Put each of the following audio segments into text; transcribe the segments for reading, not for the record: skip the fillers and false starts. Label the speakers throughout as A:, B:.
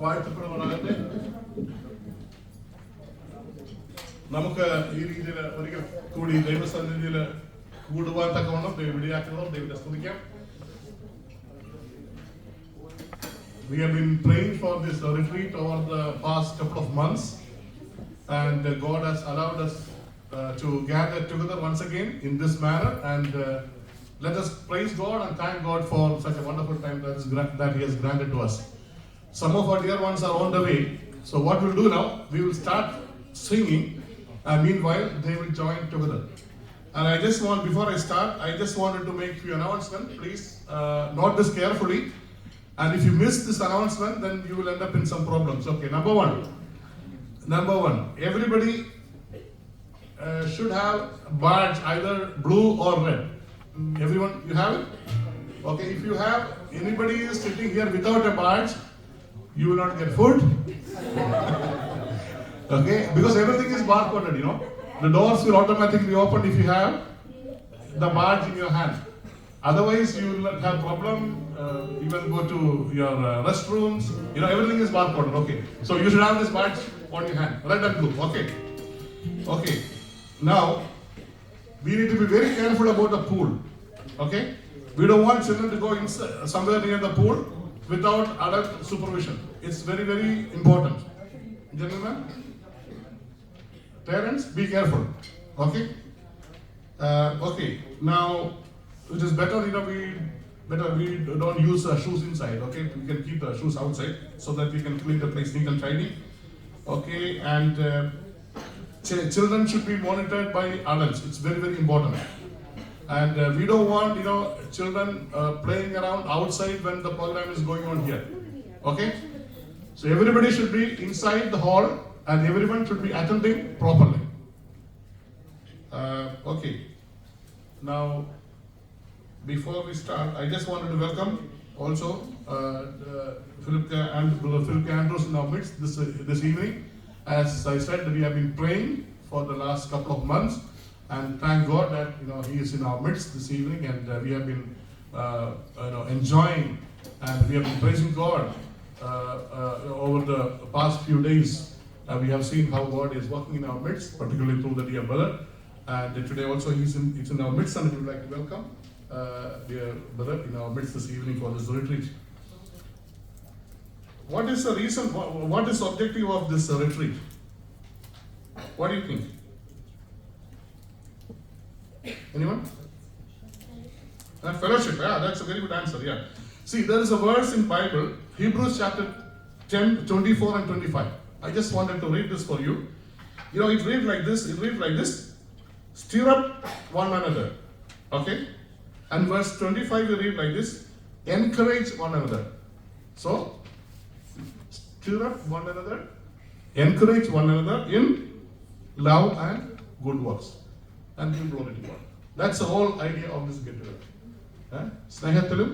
A: വാഴ്ത്തപ്പെടുവാനാകട്ടെ. നമുക്ക് ഈ രീതിയിൽ ഒരിക്കൽ കൂടി ദൈവസന്നിധിയിൽ കൂടുവാൻ തക്കവണ്ണം ദൈവവിളിയാക്കണം, ദൈവത്തെ സ്തുതിക്കാം. We have been praying for this retreat over the past couple of months, and God has allowed us to gather together once again in this manner, and let us praise God and thank God for such a wonderful time that He has granted to us. Some of our dear ones are on the way, so what we'll do now, we will start singing, and meanwhile they will join together. And I just want, before I start, I just wanted to make a few announcements. Please note this carefully. And if you miss this announcement, then you will end up in some problems. Okay, number one, everybody should have badge, either blue or red. Everyone, you have it? Okay, if you have, anybody is sitting here without a badge, you will not get food. Okay, because everything is barcoded, you know. The doors will automatically open if you have the badge in your hand. Otherwise, you will not have problem. Even go to your restrooms. You know, everything is barcoded. Okay, so you should have this badge on your hand, red and blue. Okay. Okay. Now, we need to be very careful about the pool. Okay, we don't want children to go inside, somewhere near the pool without adult supervision. It's very, very important. Gentlemen, parents, be careful. Okay. Okay. Now, it is better, you know, we don't use shoes inside. Okay, we can keep the shoes outside so that we can clean the place neat and tidy. Okay, and children should be monitored by adults. It's very, very important. And we don't want, you know, children playing around outside when the program is going on here. Okay, so everybody should be inside the hall and everyone should be attending properly. Okay, now before we start, I just wanted to welcome also Philip and Brother Philip Andrews in our midst this evening. As I said, we have been praying for the last couple of months, and thank God that, you know, he is in our midst this evening, and we have been enjoying, and we have been praising God over the past few days. We have seen how God is working in our midst, particularly through the dear brother, and today also he's in our midst, and we would like to welcome dear brother in our midst this evening for this retreat. What is the reason? What is the objective of this retreat? What do you think? Anyone? Fellowship. Yeah, that's a very good answer. Yeah. See, there is a verse in Bible, Hebrews chapter 10, 24 and 25. I just wanted to read this for you. You know, it reads like this. Stir up one another. Okay. And verse 25 we read like this, encourage one another. So, stir up one another, encourage one another in love and good works, and give glory to God. That's the whole idea of this get-together. സ്നേഹത്തിലും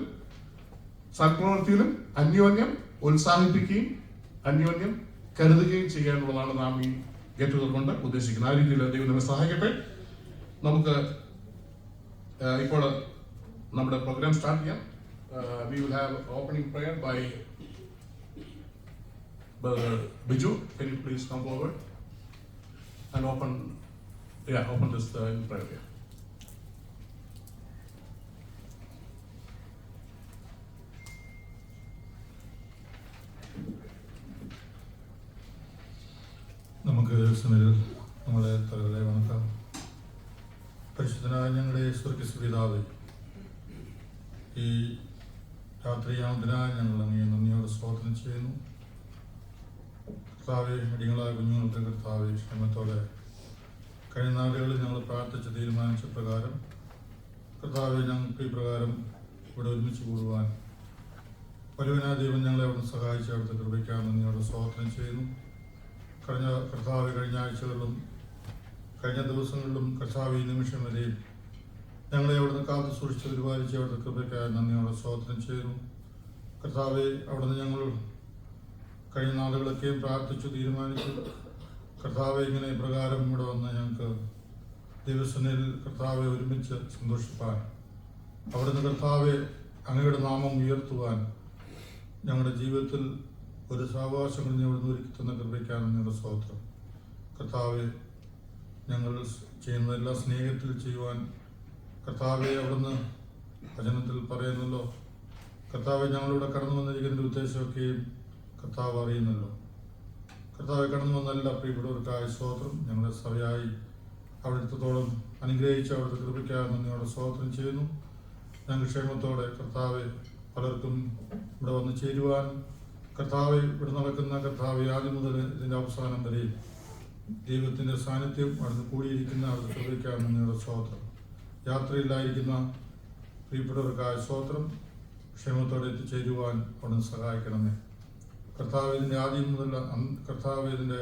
A: സൽപ്രവൃത്തിയിലും അന്യോന്യം ഉത്സാഹിപ്പിക്കുകയും അന്യോന്യം കരുതുകയും ചെയ്യാനുള്ളതാണ് നാം ഈ get-together കൊണ്ട് ഉദ്ദേശിക്കുന്നത്. ആ രീതിയിൽ ദൈവം നമ്മെ സഹായിക്കട്ടെ. നമുക്ക് ഇപ്പോൾ നമ്മുടെ പ്രോഗ്രാം സ്റ്റാർട്ട് ചെയ്യാം. We will have opening prayer by Brother Biju. Can you please come forward and open this in prayer. Yeah.
B: നമുക്ക് ദിവസങ്ങളിൽ നമ്മളെ തലകളെ വണക്കാം. പരിശുദ്ധനായ ഞങ്ങളുടെ സ്വർഗ്ഗപിതാവേ, ഈ രാത്രിയാമത്തിനായി ഞങ്ങൾ അങ്ങേ നന്ദിയോടെ സ്തോത്രം ചെയ്യുന്നു. കർത്താവെ, അടികളായ കുഞ്ഞുങ്ങൾക്ക് കർത്താവെ ക്ഷമത്തോടെ കഴിഞ്ഞ നാളുകളിൽ ഞങ്ങൾ പ്രാർത്ഥിച്ച് തീരുമാനിച്ച പ്രകാരം കർത്താവെ ഞങ്ങൾക്ക് ഈ പ്രകാരം ഇവിടെ ഒരുമിച്ച് കൂടുവാൻ വലുവനായ ദൈവം ഞങ്ങളെ അവിടെ സഹായിച്ച് അവിടുത്തെ കൃപയ്ക്കാൻ നന്ദിയോടെ സ്തോത്രം ചെയ്യുന്നു. കഴിഞ്ഞ ആഴ്ചകളിലും കഴിഞ്ഞ ദിവസങ്ങളിലും കർത്താവ് ഈ നിമിഷം വരെയും ഞങ്ങളെ അവിടുന്ന് കാത്തു സൂക്ഷിച്ച് പരിപാലിച്ച് അവിടുത്തെ കൃപയ്ക്കായി നന്ദിയോടെ സ്തോത്രം ചെയ്യുന്നു. കർത്താവെ, അവിടുന്ന് ഞങ്ങൾ കഴിഞ്ഞ നാളുകളൊക്കെയും പ്രാർത്ഥിച്ചു തീരുമാനിച്ചു. കർത്താവെ, ഇങ്ങനെ പ്രകാരം ഇവിടെ വന്ന് ഞങ്ങൾക്ക് ദൈവസന്നിധിയിൽ കർത്താവെ ഒരുമിച്ച് സന്തോഷിപ്പാൻ, അവിടുന്ന് കർത്താവെ അങ്ങയുടെ നാമം ഉയർത്തുവാൻ, ഞങ്ങളുടെ ജീവിതത്തിൽ ഒരു സാവകാശങ്ങൾ നീ അവിടുന്ന് ഒരുക്കി തന്ന കൃപയ്ക്കാണ് നിങ്ങളുടെ സ്തോത്രം. കർത്താവെ, ഞങ്ങൾ ചെയ്യുന്നതെല്ലാം സ്നേഹത്തിൽ ചെയ്യുവാൻ കർത്താവെ അവിടുന്ന് വചനത്തിൽ പറയുന്നല്ലോ. കർത്താവെ, ഞങ്ങളിവിടെ കടന്നു വന്നിരിക്കുന്നതിൻ്റെ ഉദ്ദേശമൊക്കെയും കർത്താവ് അറിയുന്നല്ലോ. കർത്താവെ, കടന്നു വന്ന എല്ലാ പ്രിയപ്പെട്ടവർക്കായ സ്തോത്രം. ഞങ്ങളുടെ സഭയായി അവിടുത്തോളം അനുഗ്രഹിച്ച് അവിടുത്തെ കൃപയ്ക്കായി നന്ദിയോടെ സ്തോത്രം ചെയ്യുന്നു. ഞങ്ങൾ ക്ഷേമത്തോടെ കർത്താവെ പലർക്കും ഇവിടെ വന്ന് ചേരുവാൻ കർത്താവെ ഇവിടെ നടക്കുന്ന കർത്താവെ ആദ്യം മുതൽ ഇതിൻ്റെ അവസാനം വരെ ദൈവത്തിൻ്റെ സാന്നിധ്യം അവിടുന്ന് കൂടിയിരിക്കുന്ന അവിടുത്തെ കൃപയ്ക്കായി നന്ദിയോടെ സ്തോത്രം. യാത്രയിലായിരിക്കുന്ന പ്രിയപ്പെട്ടവർക്കായ സ്തോത്രം. ക്ഷേമത്തോടെ എത്തിച്ചേരുവാൻ അവിടുന്ന് സഹായിക്കണമേ. കർത്താവ് ഇതിൻ്റെ ആദ്യം മുതൽ കർത്താവ് ഇതിൻ്റെ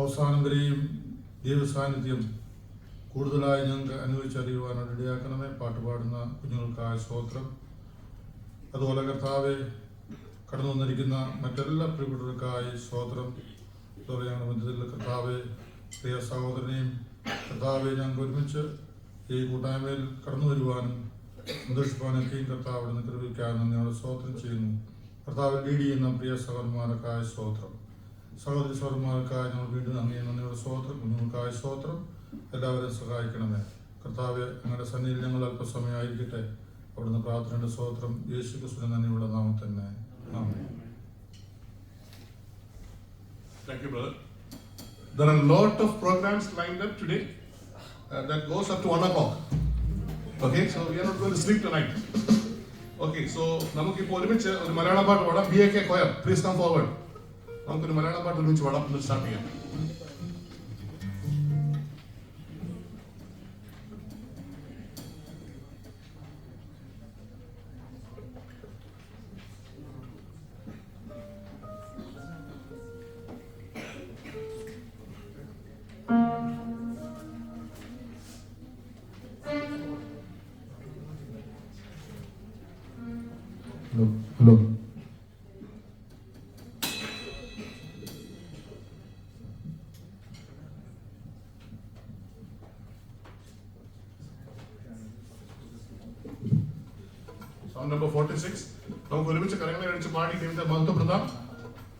B: അവസാനം വരെയും ദൈവസാന്നിധ്യം കൂടുതലായി ഞങ്ങൾക്ക് അനുഭവിച്ചറിയുവാൻ ഇടയാക്കണമേ. പാട്ടുപാടുന്ന കുഞ്ഞുങ്ങൾക്കായ സ്തോത്രം. അതുപോലെ കർത്താവെ കടന്നു വന്നിരിക്കുന്ന മറ്റെല്ലാ പ്രിയപ്പെട്ടവർക്കായി സ്തോത്രം. അതുപോലെ ഞങ്ങളുടെ മധ്യത്തിൽ കർത്താവെ പ്രിയ സഹോദരനെയും കർത്താവെ ഞങ്ങൾക്ക് ഒരുമിച്ച് ഈ കൂട്ടായ്മയിൽ കടന്നു വരുവാനും സന്തോഷിപ്പാനൊക്കെയും കർത്താവ് അവിടുന്ന് കൃപയ്ക്കായി നന്ദിയോടെ സ്തോത്രം ചെയ്യുന്നു. കർത്താവ് ലീഡ് ചെയ്യുന്ന പ്രിയ സഹോദരന്മാർക്കായ സ്തോത്രം. സഹോദരി സഹോദരന്മാർക്കായി ഞങ്ങൾ വീണ്ടും നന്ദിയോടെ സ്തോത്രം. കുഞ്ഞുങ്ങൾക്കായ സ്തോത്രം. എല്ലാവരെയും സഹായിക്കണമേ. കർത്താവ് ഞങ്ങളുടെ സന്നിധിയിൽ ഞങ്ങൾ അല്പസമയമായിരിക്കട്ടെ. അവിടുന്ന് പ്രാർത്ഥനയുടെ സ്തോത്രം. യേശു ക്രിസ്തുവിന്റെ നന്ദിയുള്ള നാമത്തിൽ തന്നെ. ആമേൻ.
A: Thank you, brother. There are a lot of programs lined up today that goes up to 1 o'clock. Okay, so we are not going to sleep tonight. Okay, so നമുക്കിപ്പോൾ ഒരുമിച്ച് ഒരു മലയാളം പാട്ട് പാടാം. BAK choir, please come forward. നമുക്കൊരു മലയാളം പാട്ട് ഒരുമിച്ച് പാടാം. Start ചെയ്യാം.
B: ഹലോ.
A: Song number 46. നമുക്ക് ഒരുമിച്ച് കരങ്ങളെ അടിച്ച് പാടി ദൈവത്തെ മഹത്വപ്പെടുത്താം.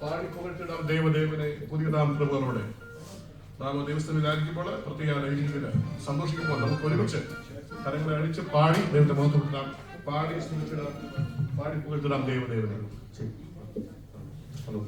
A: പാടി പുകഴ്ത്തിടാം ദൈവദേവനെ പുതിയ നാമത്തിന് പോലോടെ. നാം ദൈവസ്ഥനിലായിരിക്കുമ്പോൾ പ്രത്യേക രീതിയിൽ സന്തോഷിക്കുമ്പോൾ നമുക്ക് ഒരുമിച്ച് കരങ്ങളെ അടിച്ച് പാടി ദൈവത്തെ മഹത്വപ്പെടുത്താം. പാടി സ്തുതിച്ചിടാം, പാടി പുകഴ്ത്തിടാം ദൈവദേവനെ. Hello,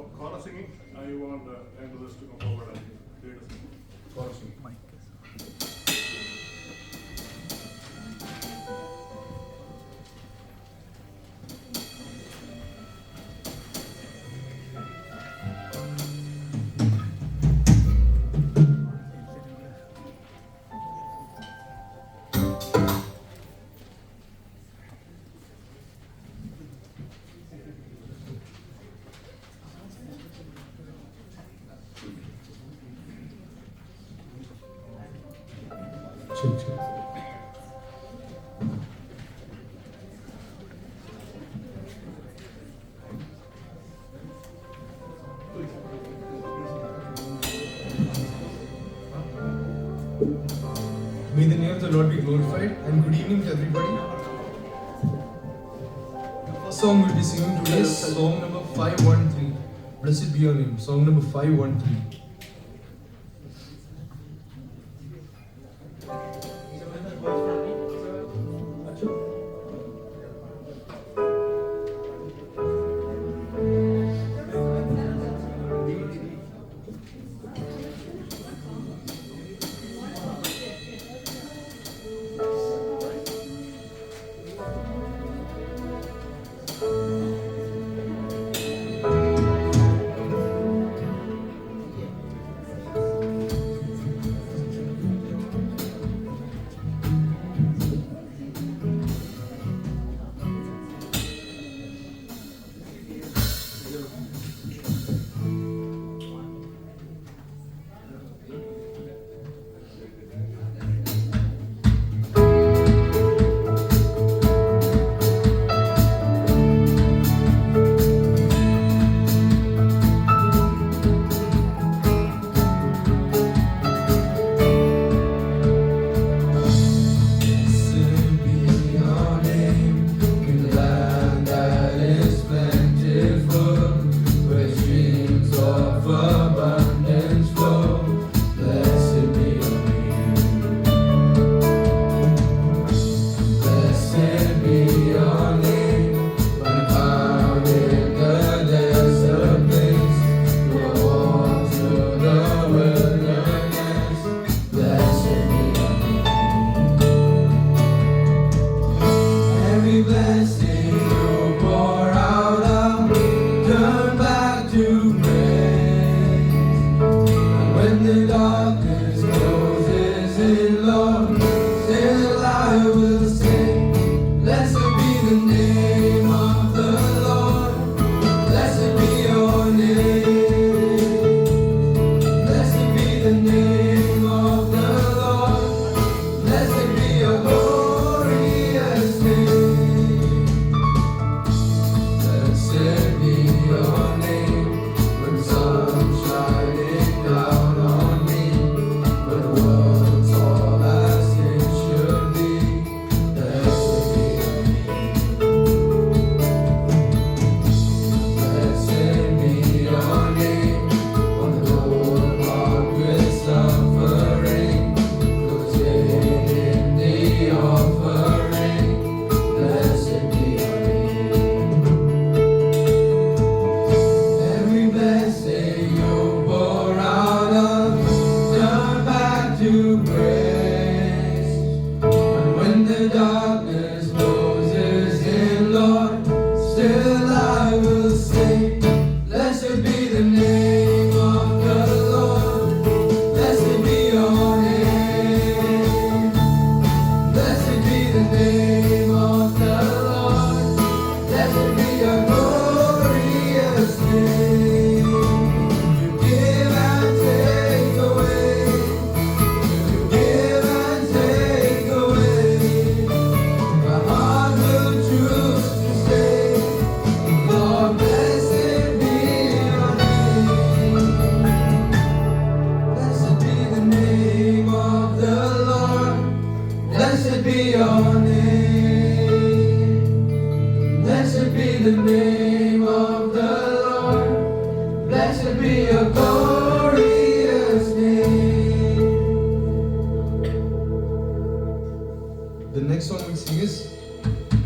A: chorus singing, I want Andrews to come forward and lead us in chorus singing.
C: May the name of the Lord be glorified, and good evening to everybody. The first song we'll be singing today is song number 513. Blessed be your name. Song number 513.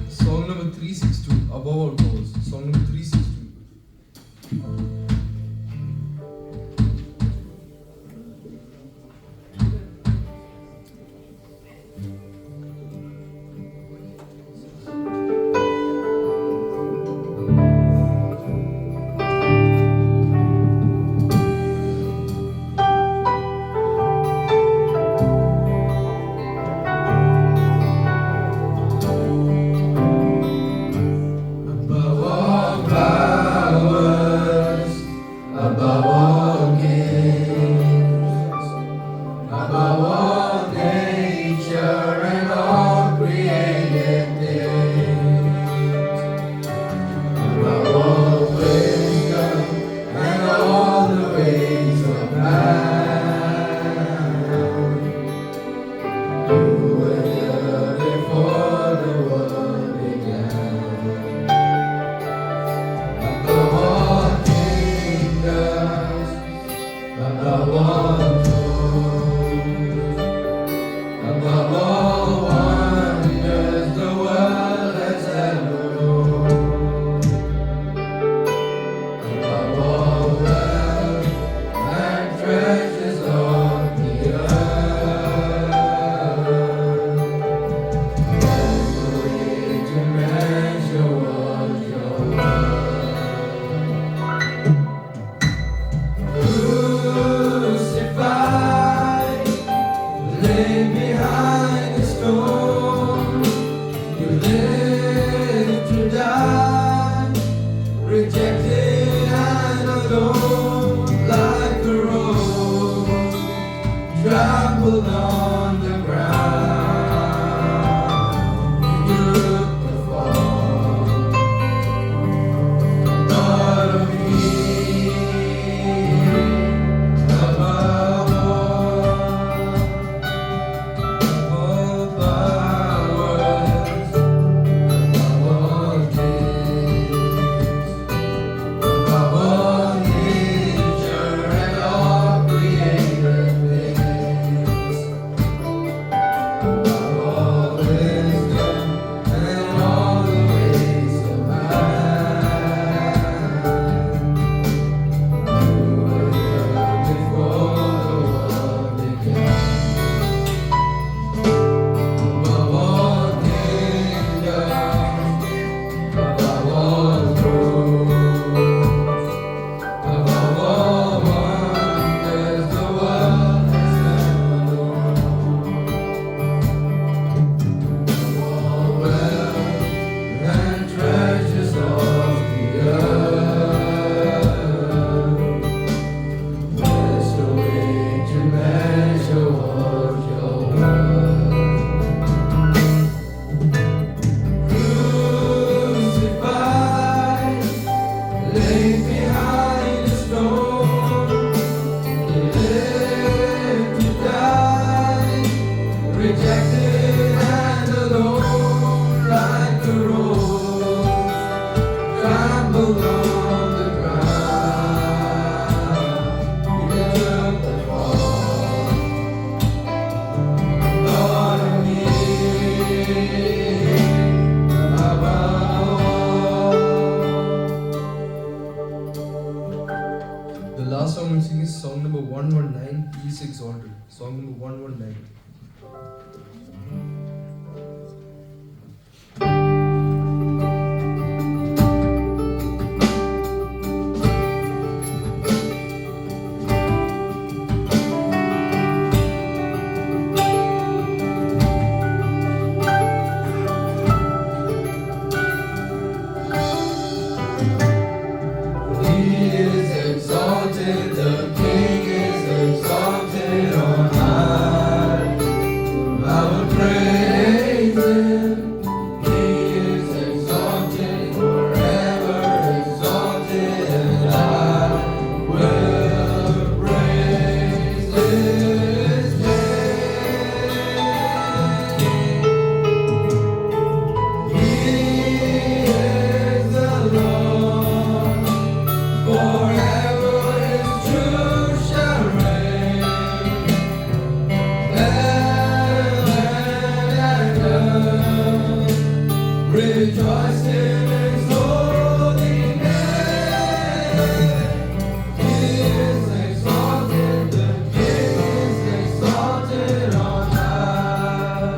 C: Song number 362, Above All Goals. Song number 362. on the ground. You took the fall. Thought of me above all. The last song we'll sing is song number 119, Peace Exalted. Song number 119. He is exalted, the King is exalted on high. I will praise Him. He is exalted, forever exalted, and I will praise His name. He is the Lord. Forever His truth shall reign. Heaven and earth rejoice in His holy name. He is exalted, the King is exalted on high.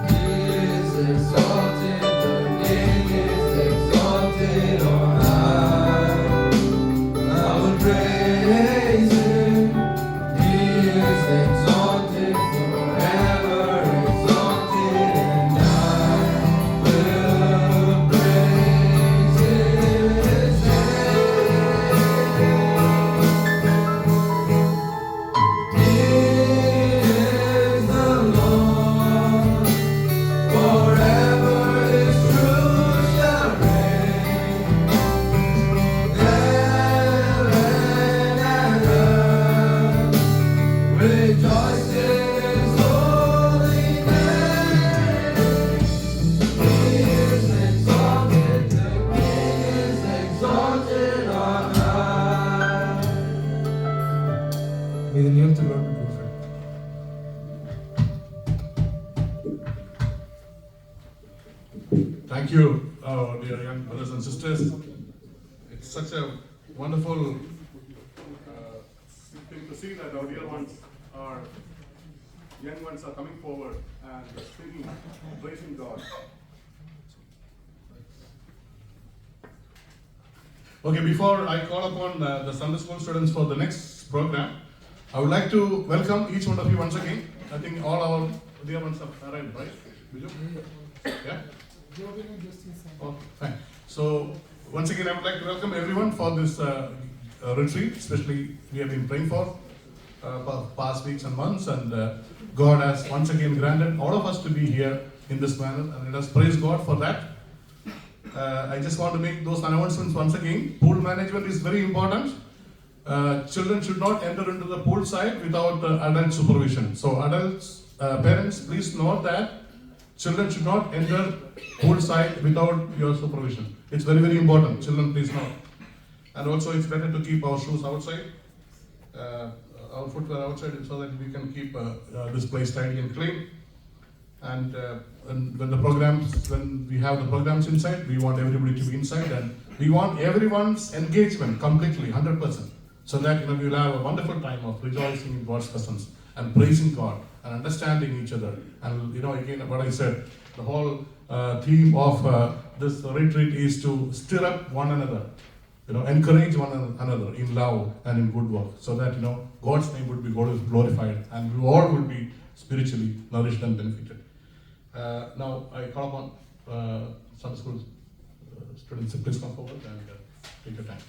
C: He is exalted, the King is exalted on high. I will praise Him. He is exalted, forever exalted, and I will praise His name. He is the Lord. Forever His truth shall reign. Heaven and earth rejoice in His holy name. He is exalted, the King is exalted on high. May the name of the Lord be glorified.
A: Thank you, dear young brothers and sisters. It's such a wonderful thing to see that our dear ones are, young ones are coming forward and singing, praising God. Okay, before I call upon the Sunday school students for the next program, I would like to welcome each one of you once again. I think all our dear ones have arrived, right? Biju? Yeah? Okay, fine. So, once again, I would like to welcome everyone for this retreat, especially we have been praying for past weeks and months, and God has once again granted all of us to be here in this manner, and let us praise God for that. I just want to make those announcements once again. Pool management is very important. Children should not enter into the pool side without adult supervision. So adults, parents, please note that children should not enter pool side without your supervision. It's very, very important. Children, please note. And also, it's better to keep our shoes outside, our footwear outside, so that we can keep this place tidy and clean. And when we have the programs inside, we want everybody to be inside, and we want everyone's engagement completely, 100%, so that we will have a wonderful time of rejoicing in God's presence and praising God and understanding each other. And again, what I said, the whole theme of this retreat is to stir up one another, encourage one another in love and in good work, so that God's name would be glorified and we all would be spiritually nourished and benefited. Now I call upon Sunday school students to please come forward and take your time.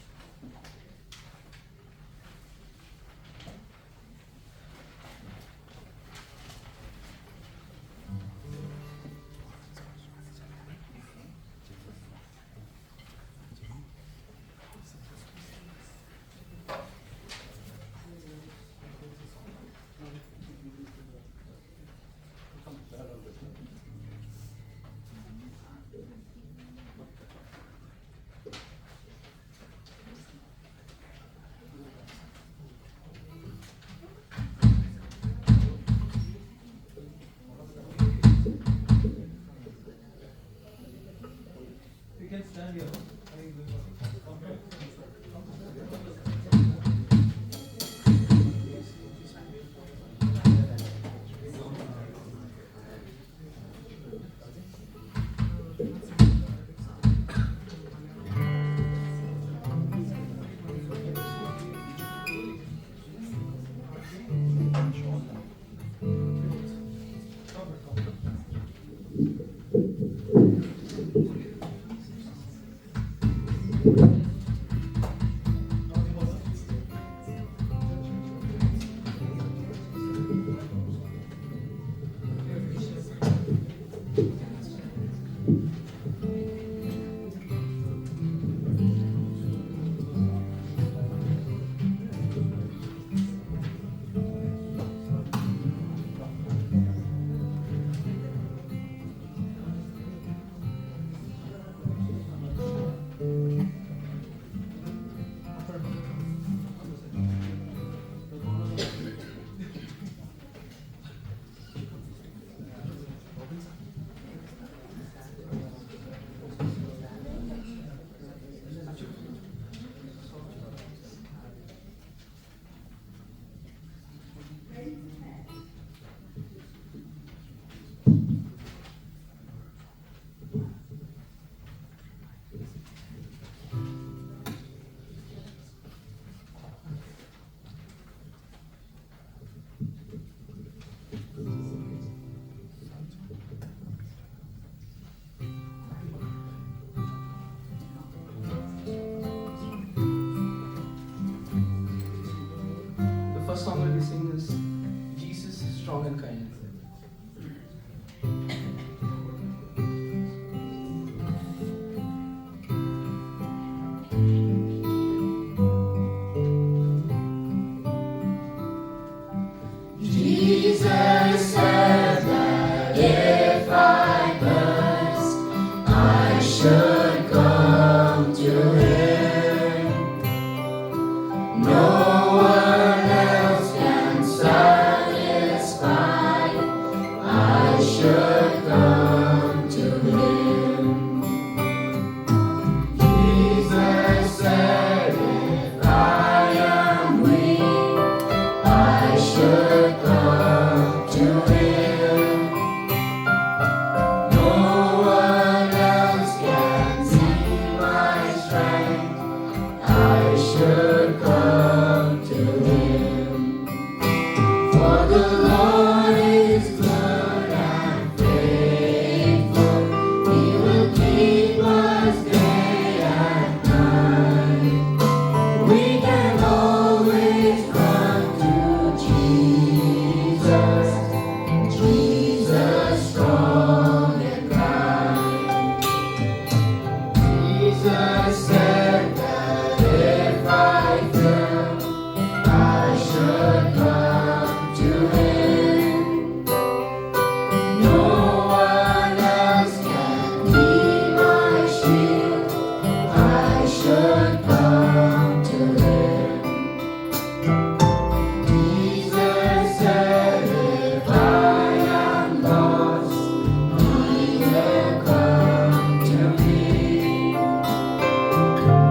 D: First song we'll be singing is Jesus, Strong and Kind.
E: Jesus said that if I thirst, I should come to Him. No one else can satisfy. I should come to Him. Jesus said, if I am weak, I should come to Him. No one else can see my strength. I should come to Him. For the Lord is good and faithful. He will keep us day and night. We can always run to Jesus, Jesus strong and kind. Jesus said that if I fail, I should come to Him. No one else can be my shield. I should come to Him. Jesus said, if I am lost, He will come to me.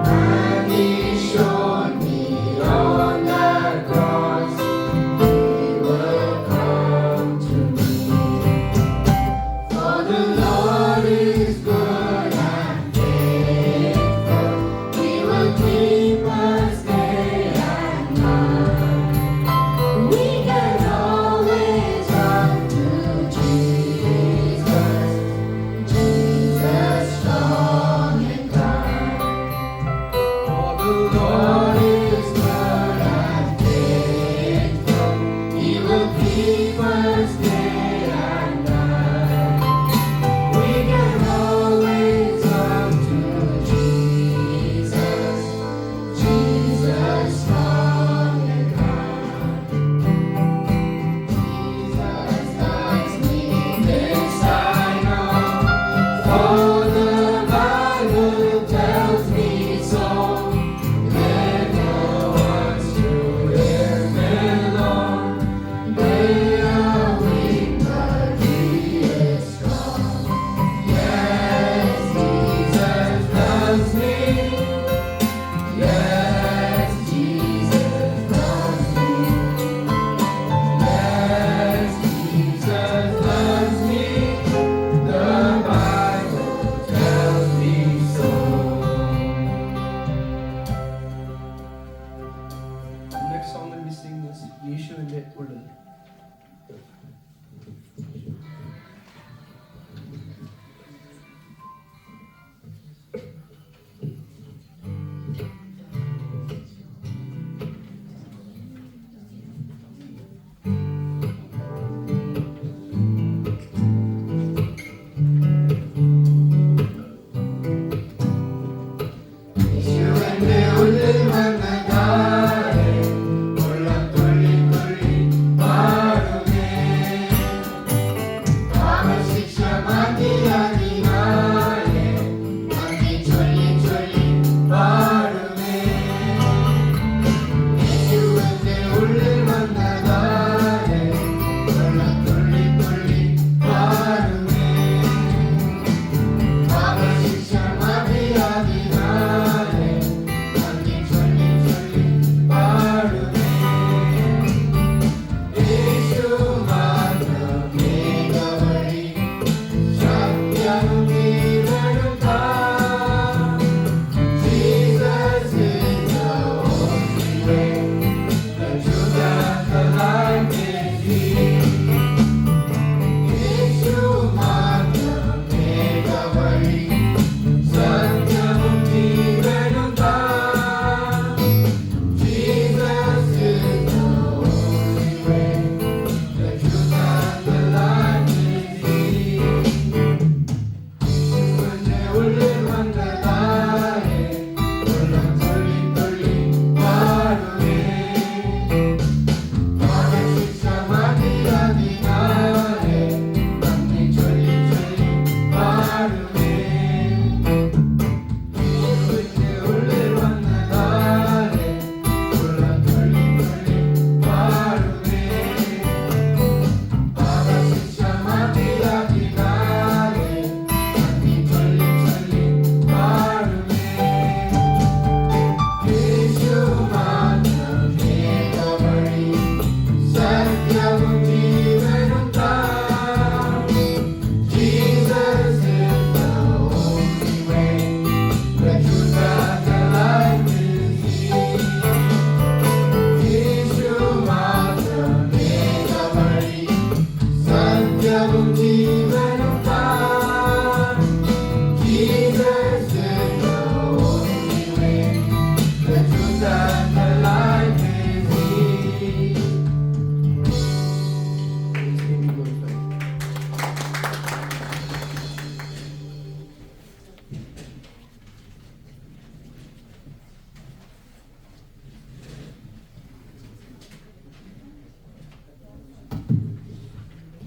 E: And He showed me on that cross, He will come to me. For the Lord is good and faithful. He will keep us day and night. We can always run to Jesus, Jesus strong and kind. For the Lord is good and faithful. He will keep us day and night.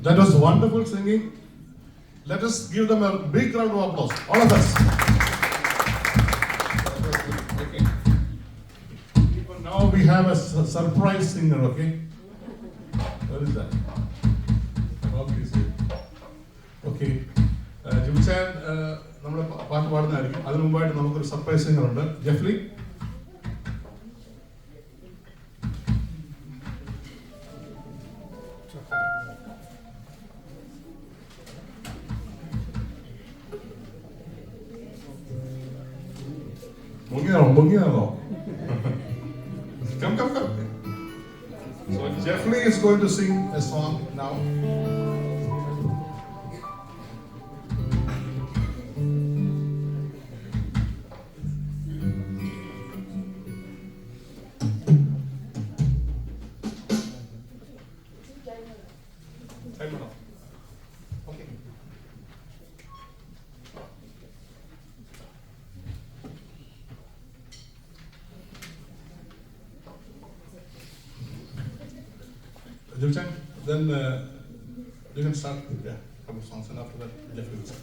A: That was wonderful singing. Let us give them a big round of applause. All of us. Okay. Now we have a surprise singer, okay? What is that? Okay. ജിംചാൻ നമ്മുടെ പാട്ട് പാടുന്നതായിരിക്കും. അതിനു മുമ്പായിട്ട് നമുക്കൊരു surprise singer ഉണ്ട്. ജെഫ്ലി. മുങ്ങിയാണോ? Come. So Jeffrey is going to sing a song now. Okay. Jimchan, then you can start with a couple of songs, and after that, Jeffrey will start.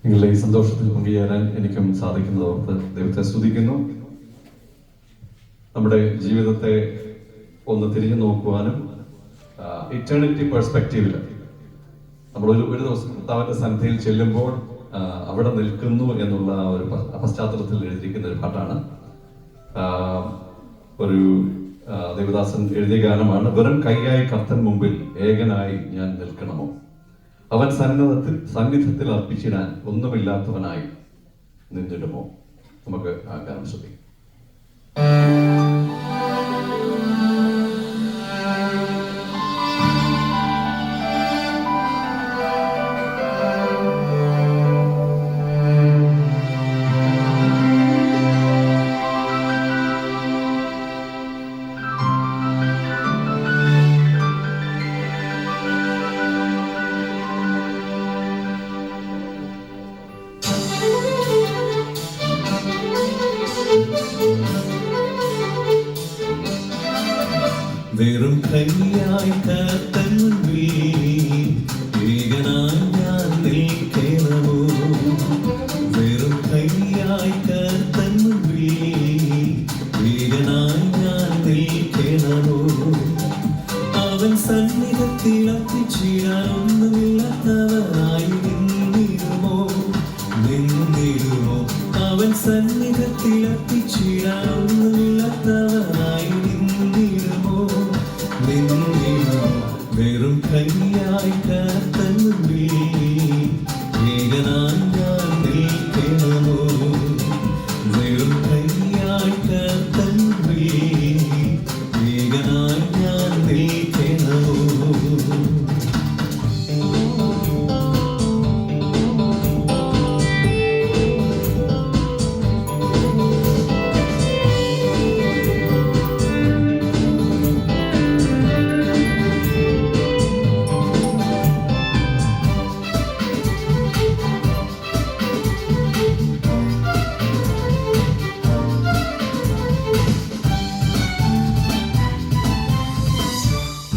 F: നിങ്ങളുടെ ഈ സന്തോഷത്തിൽ പങ്കുചേരാൻ എനിക്കും സാധിക്കുന്നതോർത്ത് ദൈവത്തെ സ്തുതിക്കുന്നു. നമ്മുടെ ജീവിതത്തെ ഒന്ന് തിരിഞ്ഞു നോക്കുവാനും ഇറ്റേണിറ്റി പെർസ്പെക്റ്റീവിൽ നമ്മൾ ഒരു ദിവസം കർത്താവിന്റെ സന്നിധിയിൽ ചെല്ലുമ്പോൾ അവിടെ നിൽക്കുന്നു എന്നുള്ള ഒരു പശ്ചാത്തലത്തിൽ എഴുതിയിരിക്കുന്ന ഒരു പാട്ടാണ്. ഒരു ദേവദാസൻ എഴുതിയ ഗാനമാണ്. വെറും കൈയായി കർത്തൻ മുമ്പിൽ ഏകനായി ഞാൻ നിൽക്കണമോ, അവൻ സന്നിധത്തിൽ അർപ്പിച്ചിടാൻ ഒന്നുമില്ലാത്തവനായി നിന്നിടുമോ. നമുക്ക് ആ ഗാനം ശ്രദ്ധിക്കാം.
G: വെറും കൈയായി കർത്തൻ മുൻപിൽ ഏകനായി ഞാൻ നിൽക്കണമോ, വെറും കൈയായി കർത്തൻ മുൻപിൽ ഏകനായി ഞാൻ നിൽക്കണമോ, അവൻ സന്നിധത്തിൽ അർപ്പിച്ചിടാൻ ഒന്നുമില്ലാത്തവനായി നിന്നിടുമോ, അവൻ സന്നിധത്തിൽ അർപ്പിച്ചിടാൻ ഒന്നുമില്ലാത്തവനായി വെറും കൈയായി കർത്തൻ മുൻപിൽ ഏകനായി ഞാൻ നിൽക്കണമോ, വെറും കൈയായി കർത്തൻ മുൻപിൽ ഏകനായി ഞാൻ നിൽക്കണമോ.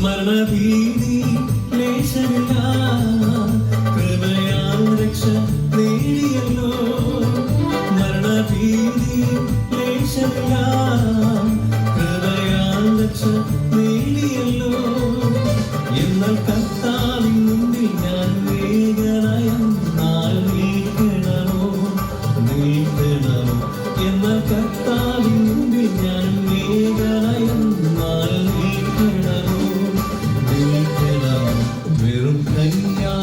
G: മരണഭീതി ലേശമില്ല, കൃപയാൽ രക്ഷ നേടിയല്ലോ, മരണഭീതി ലേശമില്ല, കൃപയാൽ രക്ഷ നേടിയല്ലോ, എന്നാൽ കർത്താവിൻ മുൻപിൽ ഞാൻ ഏകനായെന്നാൽ നിൽക്കണമോ, എന്നാൽ കർത്താവിൻ മുൻപിൽ ഞാൻ ഏകനായെന്നാൽ നിൽക്കണമോ, വെറും കൈയാ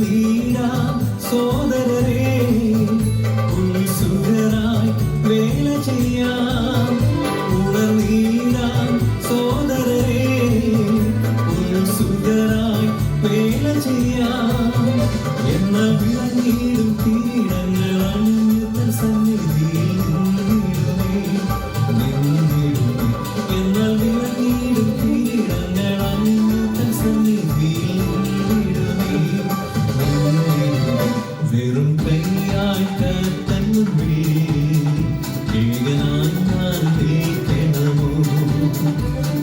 G: ഉണർന്നീടാം സോദരരെ, ഉത്സുകരായി വേല ചെയ്യാം. ഉണർന്നീടാം സോദരരെ, ഉത്സുകരായി വേല ചെയ്യാം. എന്നാൽ വിളങ്ങിടും പീഠങ്ങൾ അണിഞ്ഞു സന്നിധിയിൽ നിന്നിടുമേ. എന്നാൽ വിളങ്ങിടും പീഠങ്ങൾ അണിഞ്ഞു സന്നിധിയിൽ നിന്നിടുമേ. വെറും കൈയായി കർത്തൻ മുമ്പിൽ ഏകനായി ഞാൻ നിൽക്കണമോ?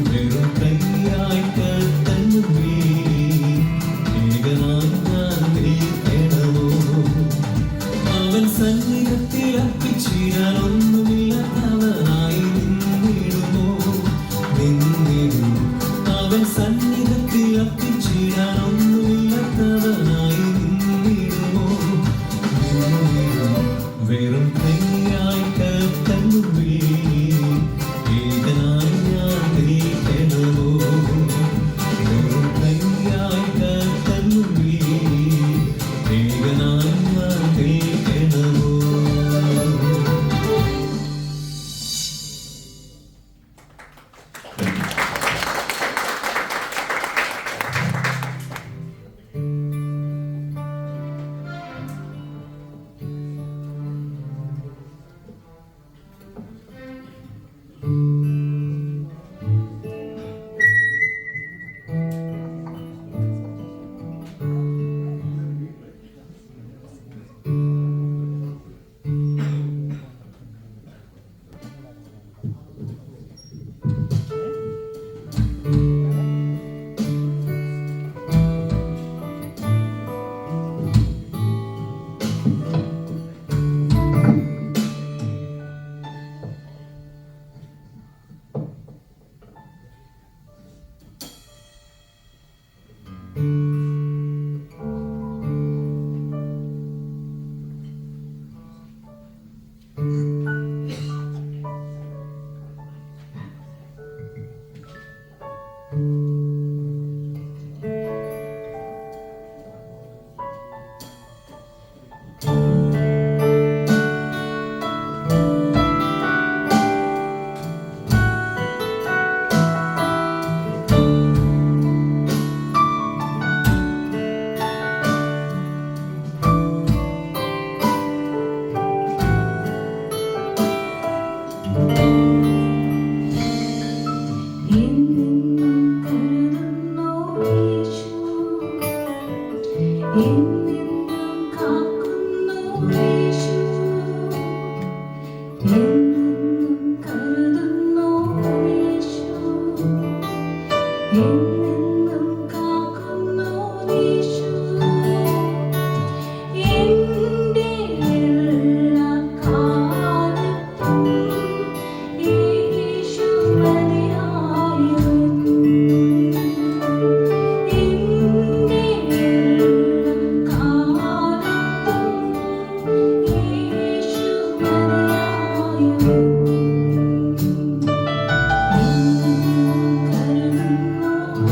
G: വെറും കൈയായി കർത്തൻ മുമ്പിൽ ഏകനായി ഞാൻ നിൽക്കണമോ? അവൻ സന്നിധത്തിൽ അർപ്പിച്ചിടാൻ ഒന്നുമില്ലാത്തവനായി നിന്നിടുമോ? നിന്നിടുമോ? അവൻ സന്നിധത്തിൽ അർപ്പിച്ചിടാൻ ഒന്നുമില്ലാത്തവനായി നിന്നിടുമോ? നിന്നിടുമോ? വെറും കൈയായി കർത്തൻ മുമ്പിൽ ഏകനായി ഞാൻ നിൽക്കണമോ? വെറും കൈയായി കർത്തൻ മുമ്പിൽ ഏകനായി ഞാൻ നിൽക്കണമോ?
E: Thank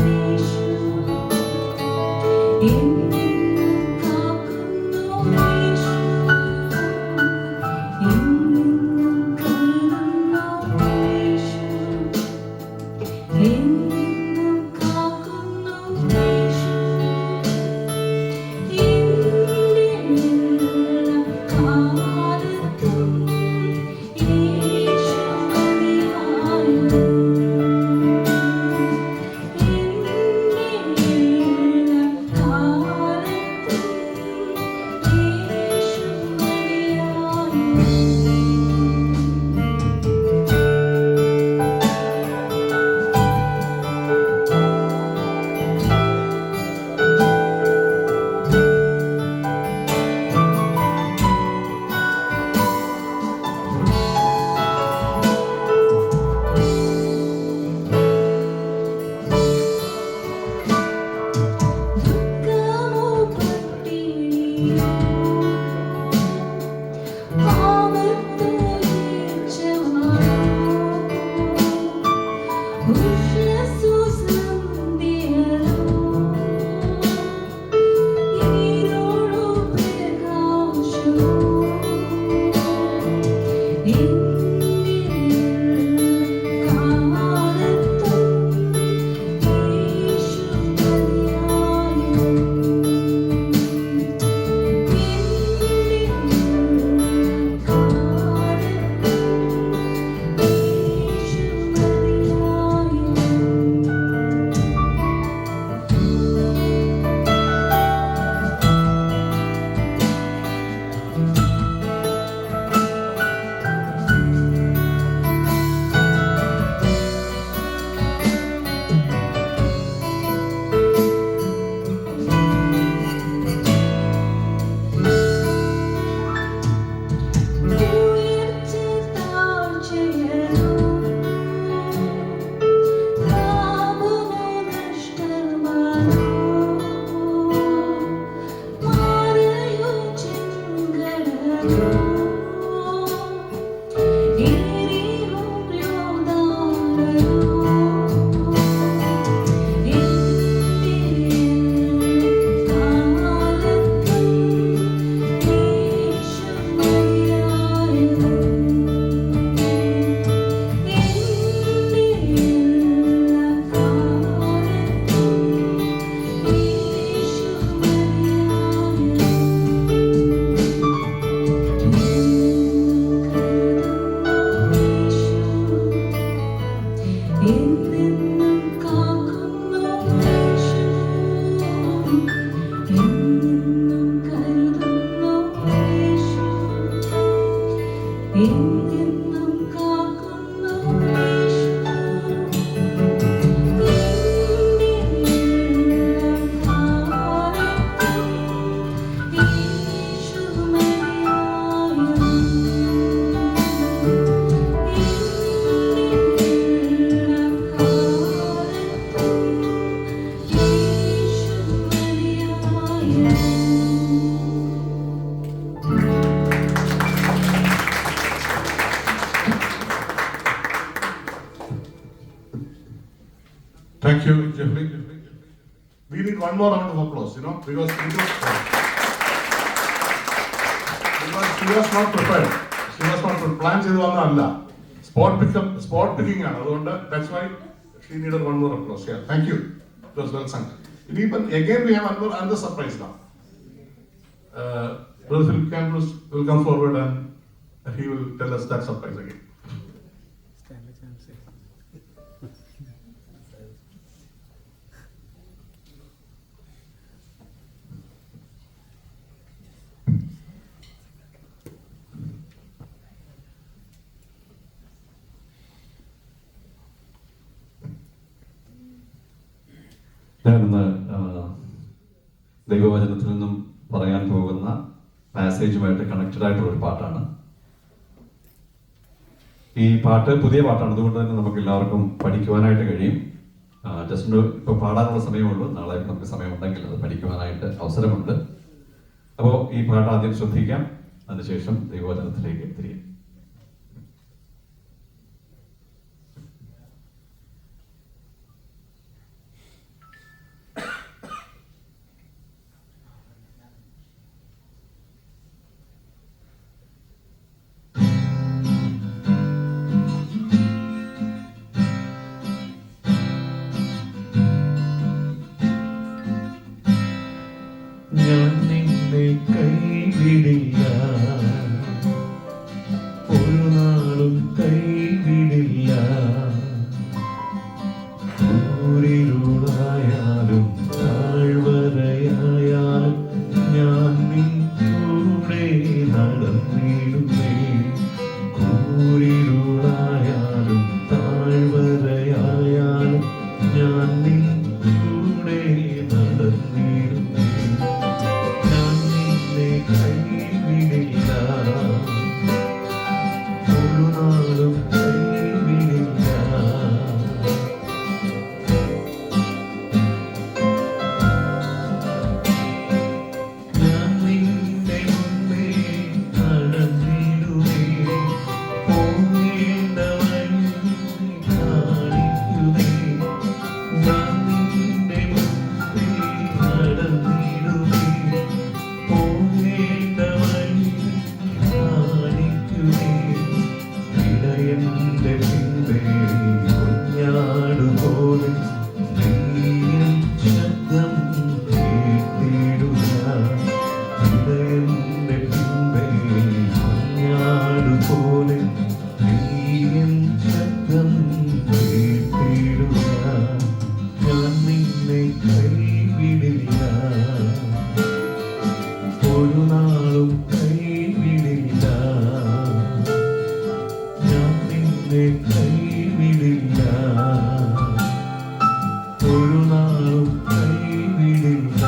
E: you.
A: Thank you, Jeffrey. We need one more round of applause, because she was not prepared. She was not plan ചെയ്തു വന്നതല്ല. Spot picking ആണ്. അതുകൊണ്ട് that's why she needed one more applause. Yeah, thank you. It was well sung. Again we have another surprise now. Brother Philip Campus will come forward and he will tell us that surprise again.
F: ഞാനിന്ന് ദൈവവചനത്തിൽ നിന്നും പറയാൻ പോകുന്ന പാസേജുമായിട്ട് connected ആയിട്ടുള്ള ഒരു പാട്ടാണ്. ഈ പാട്ട് പുതിയ പാട്ടാണ്, അതുകൊണ്ട് തന്നെ നമുക്ക് എല്ലാവർക്കും പഠിക്കുവാനായിട്ട് കഴിയും. ജസ്റ്റ് ഇപ്പോൾ പാടാനുള്ള സമയമുള്ളൂ, നാളെ നമുക്ക് സമയമുണ്ടെങ്കിൽ അത് പഠിക്കുവാനായിട്ട് അവസരമുണ്ട്. അപ്പോൾ ഈ പാട്ട് ആദ്യം ശ്രദ്ധിക്കാം, അതിനുശേഷം ദൈവവചനത്തിലേക്ക് തിരിയാം.
G: ഞാൻ നിന്നെ കൈവിടില്ല, ഒരു നാളും കൈവിടില്ല. ൂരിരുളായാലും താഴ്വരയായാലും ഞാൻ നിൻ കൂടെ നടന്നിടുന്നേ. ൂരിരുളായാലും താഴ്വരയായാലും ഞാൻ നിൻ കൂടെ നടന്നിടുന്നേ. കൈവിടില്ല, ഒരു നാളും കൈവിടില്ല. ഞാൻ നിന്റെ മുമ്പേ നടന്നിടുമേ, പോകേണ്ട വഴി കാണിക്കുമേ. ഞാൻ നിന്റെ മുമ്പേ നടന്നിടുമേ, ഇടയന്റെ പിമ്പേ കുഞ്ഞാടുപോലെ നീയും ശബ്ദം കേട്ടിടുക. ഇടയന്റെ പിമ്പേ കുഞ്ഞാടുപോലെ നീയും ശബ്ദം കേട്ടിടുക. ഞാൻ നിന്നെ കൈവിടില്ല, ഒരു നാളും കൈവിടില്ല. ഞാൻ നിന്നെ കൈവിടില്ല, ഒരു നാളും കൈവിടില്ല.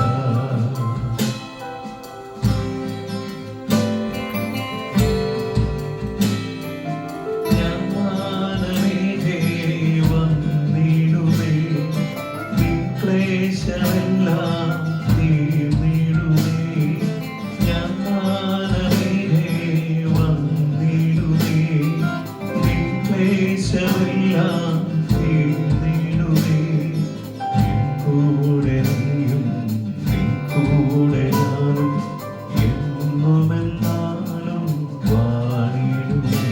G: ഞാൻ വാനമേഘേ വന്നിടുമേ, ക്ലേശമെല്ലാം തീർന്നിടുമേ. ഞാൻ വാനമേഘേ വന്നിടുമേ, ക്ലേശമെല്ലാം തീർന്നിടുമേ. നിൻ കൂടെ നീയും നിൻ കൂടെ ഞാനും എന്നുമെന്നാലും വാണിടുമേ.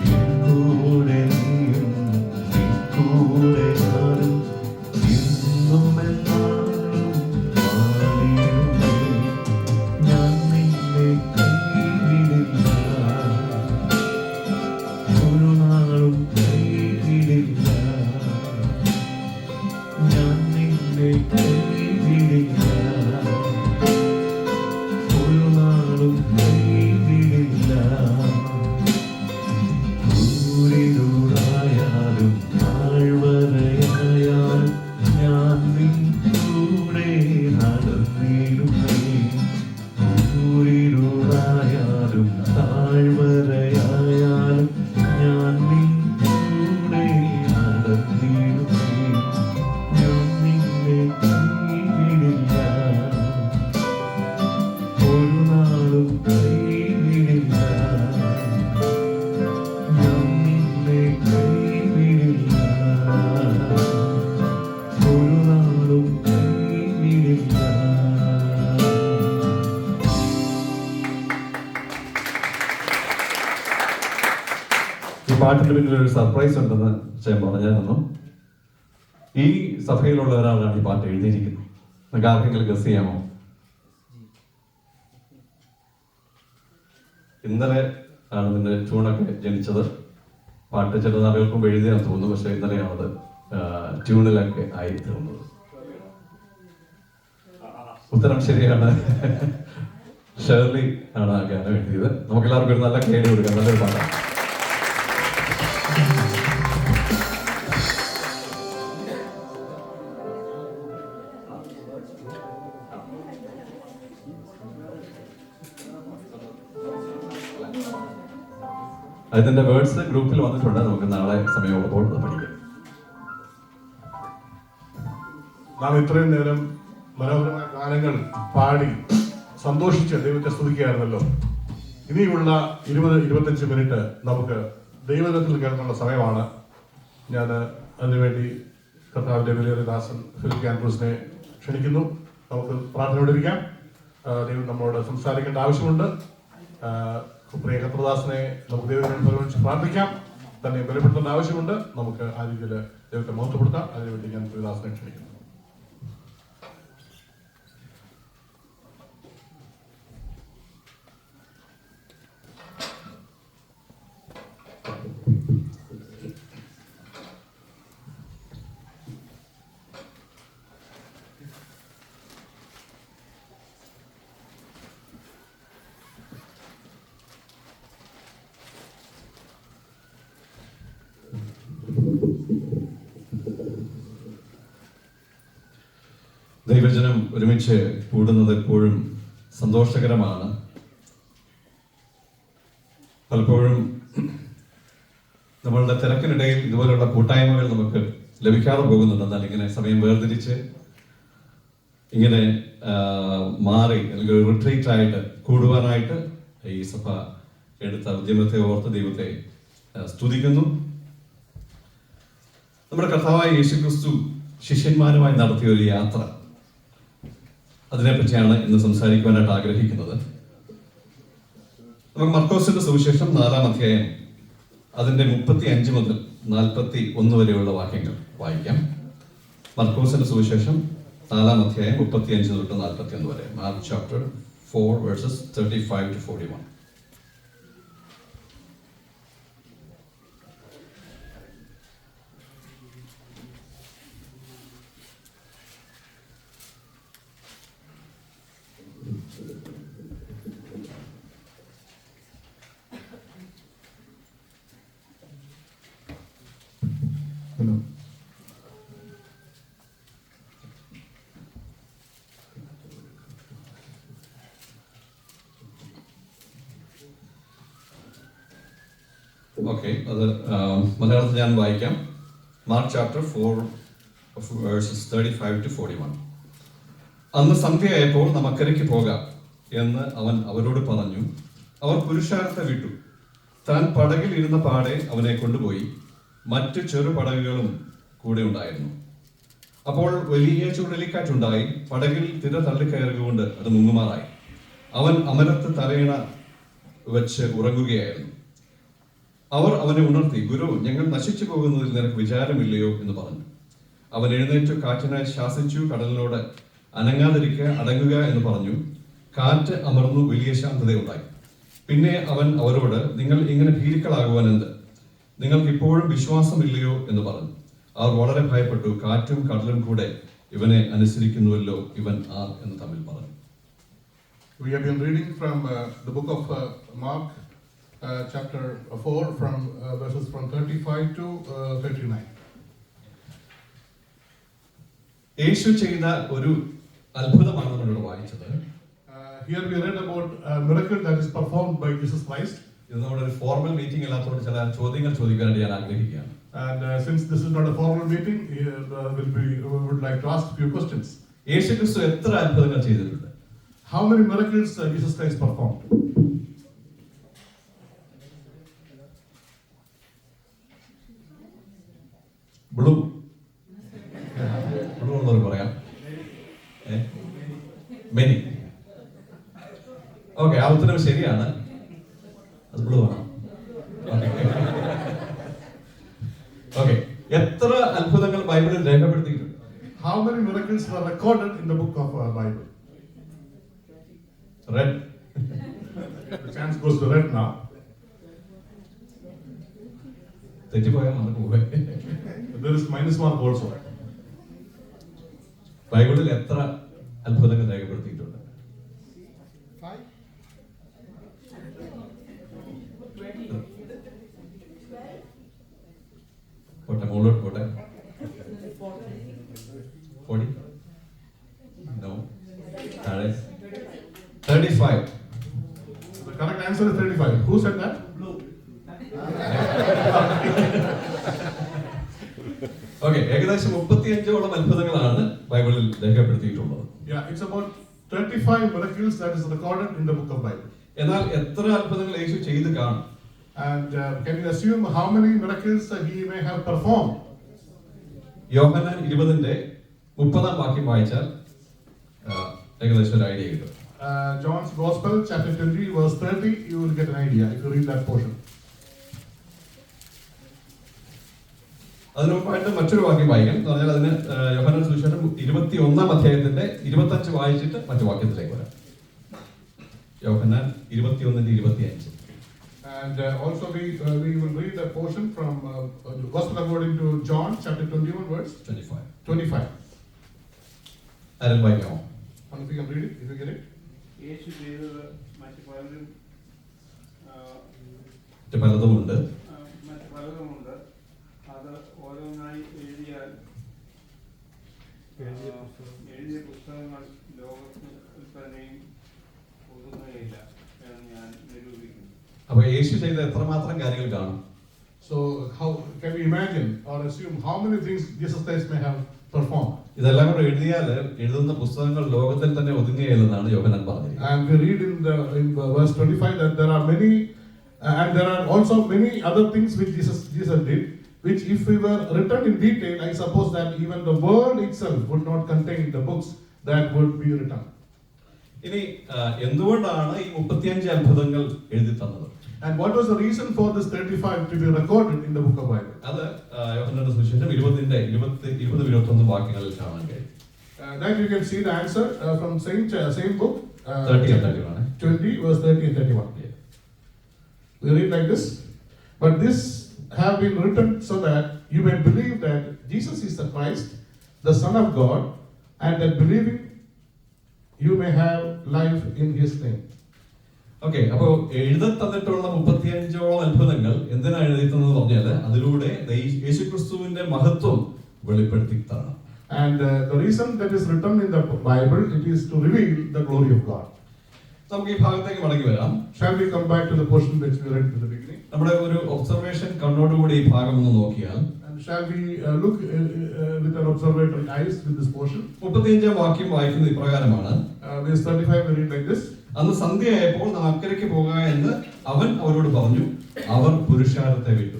G: നിൻ കൂടെ നീയും നിൻ കൂടെ ഞാനും എന്നുമെന്നാലും വാണിടുമേ. ഞാൻ നിന്നെ കൈവിടില്ല, ഒരു നാളും കൈവിടില്ല. ഞാൻ നിന്നെ കൈവിടില്ല, ഒരു നാളും കൈവിടില്ല. ൂരിരുളായാലും താഴ്വരയായാലും ഞാൻ നിൻ കൂടെ നടന്നിടുമേ. ൂരിരുളായാലും താഴ്വരയായാലും ഞാൻ നിൻ കൂടെ നടന്നിടുമേ. ഞാൻ നിന്നെ
F: പാട്ടിന് പിന്നിൽ ഒരു സർപ്രൈസ് ഉണ്ടെന്ന് ഞാൻ പറഞ്ഞായിരുന്നു. ഈ സഭയിലുള്ള ഒരാളാണ് ഈ പാട്ട് എഴുതിയിരിക്കുന്നത്. നിങ്ങൾക്ക് ആർക്കെങ്കിലും ഗസ് ചെയ്യാമോ? ഇന്നലെ ആണ് നിന്റെ ട്യൂണൊക്കെ ജനിച്ചത്. പാട്ട് ചില നാളുകൾക്കും എഴുതിയാന്ന് തോന്നുന്നു, പക്ഷെ ഇന്നലെയാണത് ട്യൂണിലൊക്കെ ആയി തീർന്നത്. ഉത്തരം ശരിയാണ്. ഷേർലി ആണ് ആ ഗാനം എഴുതിയത്. നമുക്ക് എല്ലാവർക്കും ഒരു നല്ല കേടി കൊടുക്കാം. നല്ലൊരു പാട്ടാണ്. അതിന്റെ വേർഡ്സ് ഗ്രൂപ്പിൽ വന്നിട്ടുണ്ട്. നമുക്ക് നാളെ സമയമുള്ളപ്പോൾ അത് പഠിക്കാം.
A: നാം ഇത്രയും നേരം മനോഹരമായ ഗാനങ്ങൾ പാടി സന്തോഷിച്ച് ദൈവത്തെ സ്തുതിക്കുകയായിരുന്നല്ലോ. ഇനിയുള്ള 20-25 മിനിറ്റ് നമുക്ക് ദൈവത്തിൽ കേൾക്കാനുള്ള സമയമാണ്. ഞാൻ അതിനുവേണ്ടി കർത്താവിന്റെ വലിയൊരു ദാസൻ ഫിലിപ്പ് ആൻഡ്രൂസിനെ ക്ഷണിക്കുന്നു. നമുക്ക് പ്രാർത്ഥനയോടിരിക്കാം. ദൈവം നമ്മളോട് സംസാരിക്കേണ്ട ആവശ്യമുണ്ട്. പ്രിയ കർത്തൃദാസനെ നമുക്ക് ദൈവത്തെ പ്രാർത്ഥിക്കാം. തന്നെ ബലപ്പെടുത്തേണ്ട ആവശ്യമുണ്ട്. നമുക്ക് ആ രീതിയിൽ ദൈവത്തെ മഹത്വപ്പെടുത്താം. അതിനുവേണ്ടി ഞാൻ പ്രിയദാസനെ ക്ഷണിക്കുന്നു.
F: ദൈവജനം ഒരുമിച്ച് കൂടുന്നത് എപ്പോഴും സന്തോഷകരമാണ്. പലപ്പോഴും നമ്മളുടെ തിരക്കിനിടയിൽ ഇതുപോലുള്ള കൂട്ടായ്മകൾ നമുക്ക് ലഭിക്കാതെ പോകുന്നുണ്ട്. എന്നാൽ ഇങ്ങനെ സമയം വേർതിരിച്ച് ഇങ്ങനെ മാറി അല്ലെങ്കിൽ റിട്രീറ്റ് ആയിട്ട് കൂടുവാനായിട്ട് ഈ സഭ എടുത്ത ഉദ്യമത്തെ ഓർത്ത് ദൈവത്തെ സ്തുതിക്കുന്നു. നമ്മുടെ കർത്താവായ യേശുക്രിസ്തു ശിഷ്യന്മാരുമായി നടത്തിയ ഒരു യാത്ര, അതിനെപ്പറ്റിയാണ് ഇന്ന് സംസാരിക്കുവാനായിട്ട് ആഗ്രഹിക്കുന്നത്. നമുക്ക് മർക്കോസിന്റെ സുവിശേഷം 4-ാം അധ്യായം അതിന്റെ 35 മുതൽ 41 വരെയുള്ള വാക്യങ്ങൾ വായിക്കാം. മർക്കോസിന്റെ സുവിശേഷം 4-ാം അധ്യായം 35 തൊട്ട് 41 വരെ. Mark chapter 4 versus 35 to 41. Okay, അത് മലയാളത്തിൽ ഞാൻ വായിക്കാം. Mark chapter 4 versus 35 to 41. അന്ന് സന്ധ്യയായപ്പോൾ നാം അക്കരയ്ക്ക് പോകാം എന്ന് അവൻ അവരോട് പറഞ്ഞു. അവർ പുരുഷാരത്തെ വിട്ടു. താൻ പടകിൽ ഇരുന്ന പാടെ അവനെ കൊണ്ടുപോയി. മറ്റു ചെറു പടകുകളും കൂടെ ഉണ്ടായിരുന്നു. അപ്പോൾ വലിയ ചുഴലിക്കാറ്റുണ്ടായി. പടകിൽ തിര തള്ളിക്കയറുകൊണ്ട് അത് മുങ്ങുമാറായി. അവൻ അമരത്ത് തലയിണ വെച്ച് ഉറങ്ങുകയായിരുന്നു. അവർ അവനെ ഉണർത്തി, ഗുരു, ഞങ്ങൾ നശിച്ചു പോകുന്നതിൽ നിനക്ക് വിചാരമില്ലയോ എന്ന് പറഞ്ഞു. അവൻ എഴുന്നേറ്റ് കാറ്റിനായി ശാസിച്ചു, കടലിനോട് അനങ്ങാതിരിക്കുക, അടങ്ങുക എന്ന് പറഞ്ഞു. കാറ്റ് അമർന്നു, വലിയ ശാന്തതയുണ്ടായി. പിന്നെ അവൻ അവരോട്, നിങ്ങൾ ഇങ്ങനെ ഭീരുക്കളാകുവാൻ എന്ത്? നിങ്ങൾക്ക് ഇപ്പോഴും വിശ്വാസമില്ലയോ എന്ന് പറഞ്ഞു. അവർ വളരെ ഭയപ്പെട്ടു. കാറ്റും കടലും കൂടെ ഇവനെ അനുസരിക്കുന്നുവല്ലോ, ഇവൻ ആർ എന്ന് തമ്മിൽ പറഞ്ഞു.
A: We have been reading from the book of Mark, chapter 4, from verses from 35 to 39.
F: യേശു ചെയ്ത ഒരു അത്ഭുതമാണ് നമ്മളിവിടെ വായിച്ചത്.
A: Here we read about a miracle that is performed by Jesus Christ.
F: ഇത് നമ്മുടെ ഒരു ഫോർമൽ മീറ്റിംഗ് അല്ലാത്തതുകൊണ്ട് ചില ചോദ്യങ്ങൾ ചോദിക്കാനായിട്ട് ഞാൻ ആഗ്രഹിക്കുകയാണ്.
A: And since this is not a formal meeting, we would like to ask a few questions.
F: യേശു ക്രിസ്തു എത്ര അത്ഭുതങ്ങൾ ചെയ്തിട്ടുണ്ട്?
A: How many miracles Jesus Christ performed?
F: Blue ഉള്ളവർ പറയാം. മെനി. ഓക്കെ, ആ ഉത്തരം ശരിയാണ്. അത് ബ്ലൂ ആണ്.
A: how many miracles were recorded in the book of Bible?
F: Red.
A: The chance goes to red now.
F: തെറ്റിപ്പോയാൽ നമുക്ക് പോയി.
A: There is minus mark also.
F: ബൈബിളിൽ എത്ര അത്ഭുതങ്ങൾ രേഖപ്പെടുത്തിയിട്ടുണ്ട്? പോട്ടെ, മുകളിലോട്ട് പോട്ടെ. 40? No. താഴെ 35.
A: The correct answer is 35. Who said that?
F: Okay, ഏകദേശം 35ഓളം അത്ഭുതങ്ങളാണ് ബൈബിളിൽ രേഖപ്പെടുത്തിയിട്ടുള്ളത്.
A: Yeah, it's about 35 miracles that is recorded in the book of Bible.
F: എന്നാൽ എത്ര അത്ഭുതങ്ങൾ യേശു ചെയ്ത് കാണും?
A: And can you assume how many miracles that he may have performed?
F: യോഹന്നാൻ 20:30 വാക്യം വായിച്ചാൽ ഏകദേശം ഒരു ഐഡിയ കിട്ടും.
A: John's Gospel, chapter 20, verse 30, you will get an idea if you read that portion.
F: അതിനു മുമ്പായിട്ട് മറ്റൊരു വാക്യം വായിക്കാം. എന്ന് പറഞ്ഞാൽ അതിന് യോഹന്നാൻ സുവിശേഷം 21 25 വായിച്ചിട്ട് മറ്റു വാക്യത്തിലേക്ക് വരാം. യോഹന്നാൻ 21:25.
A: And also we will read a portion from Gospel according to John, chapter 21, verse 25.
F: ആരും വായിക്കാമോ?
A: One of you can read it if you get it.
H: യേശു ചെയ്തത് മറ്റു പലരും
F: പലതുമുണ്ട്.
H: മറ്റു പലതുമുണ്ട്. അത് ഓരോന്നായി എഴുതിയ പുസ്തകങ്ങൾ ലോകത്തിൽ തന്നെയും ഒതുങ്ങുകയില്ല എന്ന് ഞാൻ നിരൂപിക്കുന്നു.
F: അപ്പൊ യേശു ചെയ്ത എത്രമാത്രം കാര്യങ്ങൾ കാണും?
A: So how can we imagine or assume how many things Jesus Christ may have performed?
F: ഇതെല്ലാം കൂടെ എഴുതിയാൽ എഴുതുന്ന പുസ്തകങ്ങൾ ലോകത്തിൽ തന്നെ ഒതുങ്ങുകയില്ലെന്നാണ് യോഹന്നാൻ പറഞ്ഞത്.
A: And we read in verse 25 that there are many and there are also many other things which Jesus did, which if we were written in detail, I suppose that even the world itself would not contain the books that would be written.
F: ഇനി എന്തുകൊണ്ടാണ് ഈ 35 അത്ഭുതങ്ങൾ എഴുതി തന്നത്?
A: And what was the reason for this 35 to be recorded in the book of Bible?
F: അത് യോഹന്നാന്റെ സുവിശേഷം 20:21 വാക്യങ്ങളിൽ കാണാൻ കഴിയും.
A: That you can see the answer from same book
F: 30 and 31.
A: 20 verse 30 and 31.
F: Yeah.
A: We read like this: but this have been written so that you may believe that Jesus is the Christ, the Son of God, and that believing you may have life in His name.
F: Okay, അപ്പോ എഴുതി തന്നിട്ടുള്ള 35ഓളം അത്ഭുതങ്ങൾ എന്തിനാണ് എഴുതി തന്നത് പറഞ്ഞാൽ അതിലൂടെ യേശുക്രിസ്തുവിന്റെ മഹത്വം വെളിപ്പെടുത്തി തരണം.
A: And the reason that is written in the Bible, it is to reveal the glory of God.
F: നമുക്ക് ഈ ഭാഗത്തേക്ക് മടങ്ങി വരാം.
A: Shall we come back to the portion which we read in the beginning?
F: നമ്മുടെ ഒരു ഒബ്സർവേഷൻ കണ്ണോടുകൂടി ഈ ഭാഗം ഒന്ന് നോക്കിയാൽ
A: And shall we look with an observatory eyes with this portion?
F: 35 വാക്യം വായിക്കുന്നത് ഇപ്രകാരമാണ്.
A: Verse 35 we read like this:
F: അന്ന് സന്ധ്യയായപ്പോൾ നാം അക്കരയ്ക്ക് പോകുക എന്ന് അവൻ അവരോട് പറഞ്ഞു. അവർ പുരുഷാരത്തെ വിട്ടു.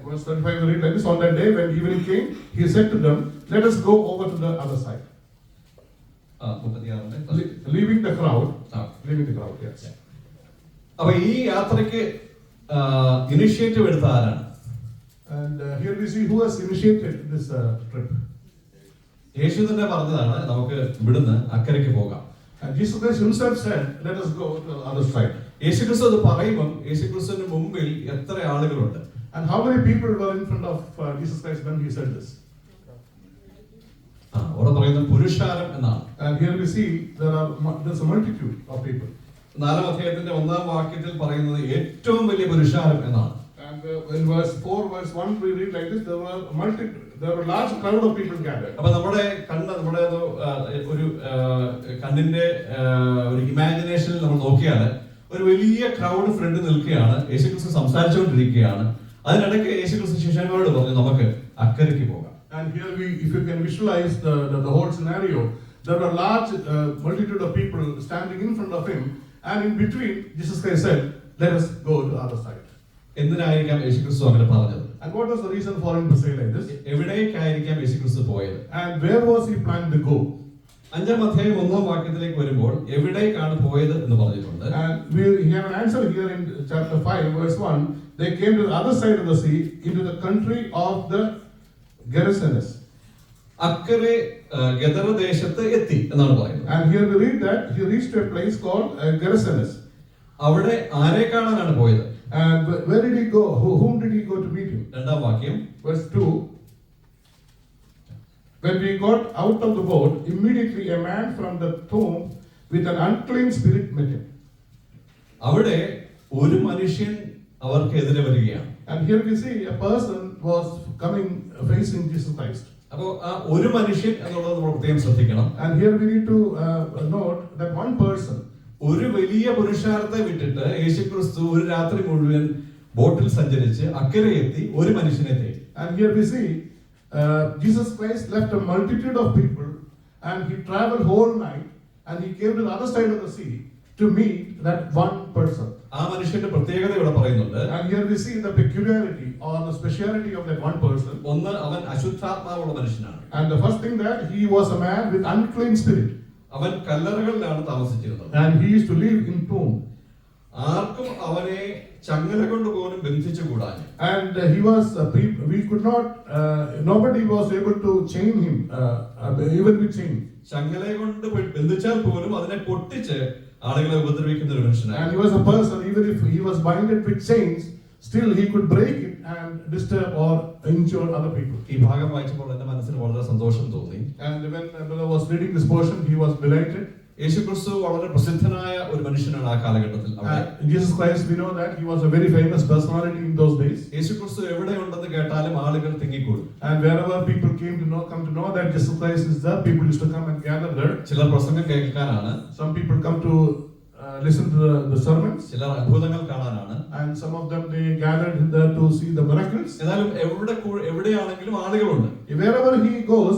A: Verse 35 we read like this: on that day when evening came, he said to them, let us go over to the other side.
F: 36
A: Leaving the crowd. Yes.
F: അപ്പൊ ഈ യാത്രയ്ക്ക് ഇനിഷ്യേറ്റീവ് എടുത്ത ആരാണ്?
A: And here we see who has initiated this trip.
F: യേശു തന്നെ പറഞ്ഞതാണ് നമുക്ക് ഇവിടുന്ന് അക്കരയ്ക്ക് പോകാം.
A: And Jesus Christ himself said, let us go to the other side.
F: യേശുക്രിസ്തു അത് പറയുമ്പോൾ യേശുക്രിസ്തുവിന് മുമ്പിൽ എത്ര ആളുകളുണ്ട്?
A: And how many people were in front of Jesus Christ when he said this?
F: അവിടെ പറയുന്ന പുരുഷാരം എന്നാണ്.
A: And here we see there's a multitude of people.
F: 4-ാം അധ്യായത്തിന്റെ 1-ാം വാക്യത്തിൽ പറയുന്നത് ഏറ്റവും വലിയ പുരുഷാരം എന്നാണ്.
A: And in verse 4, verse 1, we read like this: there were large crowd of people gathered.
F: അപ്പൊ നമ്മുടെ ഒരു കണ്ണിന്റെ ഒരു ഇമാജിനേഷനിൽ നമ്മൾ നോക്കിയാൽ ഒരു വലിയ ക്രൗഡ് ഫ്രണ്ട് നിൽക്കുകയാണ്. യേശുക്രിസ്തു സംസാരിച്ചുകൊണ്ടിരിക്കുകയാണ്. അതിനിടയ്ക്ക് യേശുക്രിസ്തു ശിഷ്യന്മാരോട് പറഞ്ഞു നമുക്ക് അക്കരയ്ക്ക് പോകാം.
A: And here if you can visualize the whole scenario, there were large multitude of people standing in front of him, and in between Jesus Christ said, let us go to the other side.
F: എന്തിനായിരിക്കാം യേശുക്രിസ്തു അങ്ങനെ പറഞ്ഞത്?
A: And what was the reason for him to say like this?
F: എവിടേക്കായിരിക്കാം യേശുക്രിസ്തു പോയത്?
A: And where was he planning to go?
F: 5-ാം അധ്യായം 1-ാം വാക്യത്തിലേക്ക് വരുമ്പോൾ എവിടേക്കാണ് പോയത് എന്ന് പറഞ്ഞിട്ടുണ്ട്.
A: And we have an answer here in chapter 5, verse 1. They came to the other side of the sea, into the country of the Gerasenes.
F: അക്കരെ gather ദേശത്ത് എത്തി എന്നാണ് പറയുന്നത്.
A: And here we read that he reached to a place called Gerasenes.
F: അവിടെ ആരെ കാണാനാണ് പോയത്?
A: And where did he go? Whom did he go to meet him?
F: 2-ാം വാക്യം
A: Verse 2. When we got out of the boat, immediately a man from the tomb with an unclean spirit met him.
F: അവിടെ ഒരു മനുഷ്യൻ അവർക്കെതിരെ വരികയാണ്.
A: And here we see a person was coming facing Jesus Christ.
F: അപ്പോൾ ആ ഒരു മനുഷ്യൻ എന്നുള്ളത് നമ്മൾ പ്രത്യേകം ശ്രദ്ധിക്കണം.
A: And here we need to note that one person.
F: ഒരു വലിയ പുരുഷാരത്തെ വിട്ടിട്ട് യേശുക്രിസ്തു ഒരു രാത്രി മുഴുവൻ ബോട്ടിൽ സഞ്ചരിച്ച് അക്കരെ എത്തി ഒരു മനുഷ്യനെ തേടി.
A: And here we see Jesus Christ left a multitude of people and he traveled whole night and he came to the other side of the sea to meet that one person.
F: ആ മനുഷ്യന്റെ പ്രത്യേകത ഇവിടെ പറയുന്നുണ്ട്.
A: And here we see the peculiarity or the speciality of that one person.
F: ഒന്ന്, അവൻ അശുദ്ധാത്മാവുള്ള മനുഷ്യനാണ്.
A: And the first thing that he was a man with unclean spirit.
F: അവൻ കല്ലറകളിലാണ് താമസിച്ചിരുന്നത്.
A: And he used to live in tomb.
F: ആർക്കും അവനെ ചങ്ങല കൊണ്ട് പോലും ബന്ധിച്ചുകൂടാൻ.
A: And he was we could not nobody was able to chain him even with chain.
F: ചങ്ങലയെ കൊണ്ട് ബന്ധിച്ചാൽ പോലും അതിനെ പൊട്ടിച്ച് ആളുകളെ ഉപദ്രവിക്കുന്ന ഒരു മനുഷ്യനാണ്.
A: And he was a person, even if he was binded with chains, still he could break it and disturb or injure other people.
F: ഈ ഭാഗം വായിച്ചപ്പോൾ എന്റെ മനസ്സിന് വളരെ സന്തോഷം തോന്നി.
A: And when brother was reading this portion, he was delighted.
F: യേശുക്രിസ്തു വളരെ പ്രസിദ്ധനായ ഒരു മനുഷ്യനാണ് ആ കാലഘട്ടത്തിൽ.
A: Jesus Christ, we know that he was a very famous personality in those days.
F: യേശുക്രിസ്തു എവിടെയുണ്ടെന്ന് കേട്ടാലും ആളുകൾ തിങ്ങിക്കൂടും.
A: And wherever people come to know that Jesus Christ is there, people used to come and gather there.
F: ചിലർ പ്രസംഗം കേൾക്കാനാണ്.
A: Some people come to listen to the sermons.
F: ചിലർ അത്ഭുതങ്ങൾ കാണാനാണ്.
A: And some of them they gathered there to see the miracles.
F: എന്നാലും എവിടെയാണെങ്കിലും ആളുകളുണ്ട്.
A: Wherever he goes,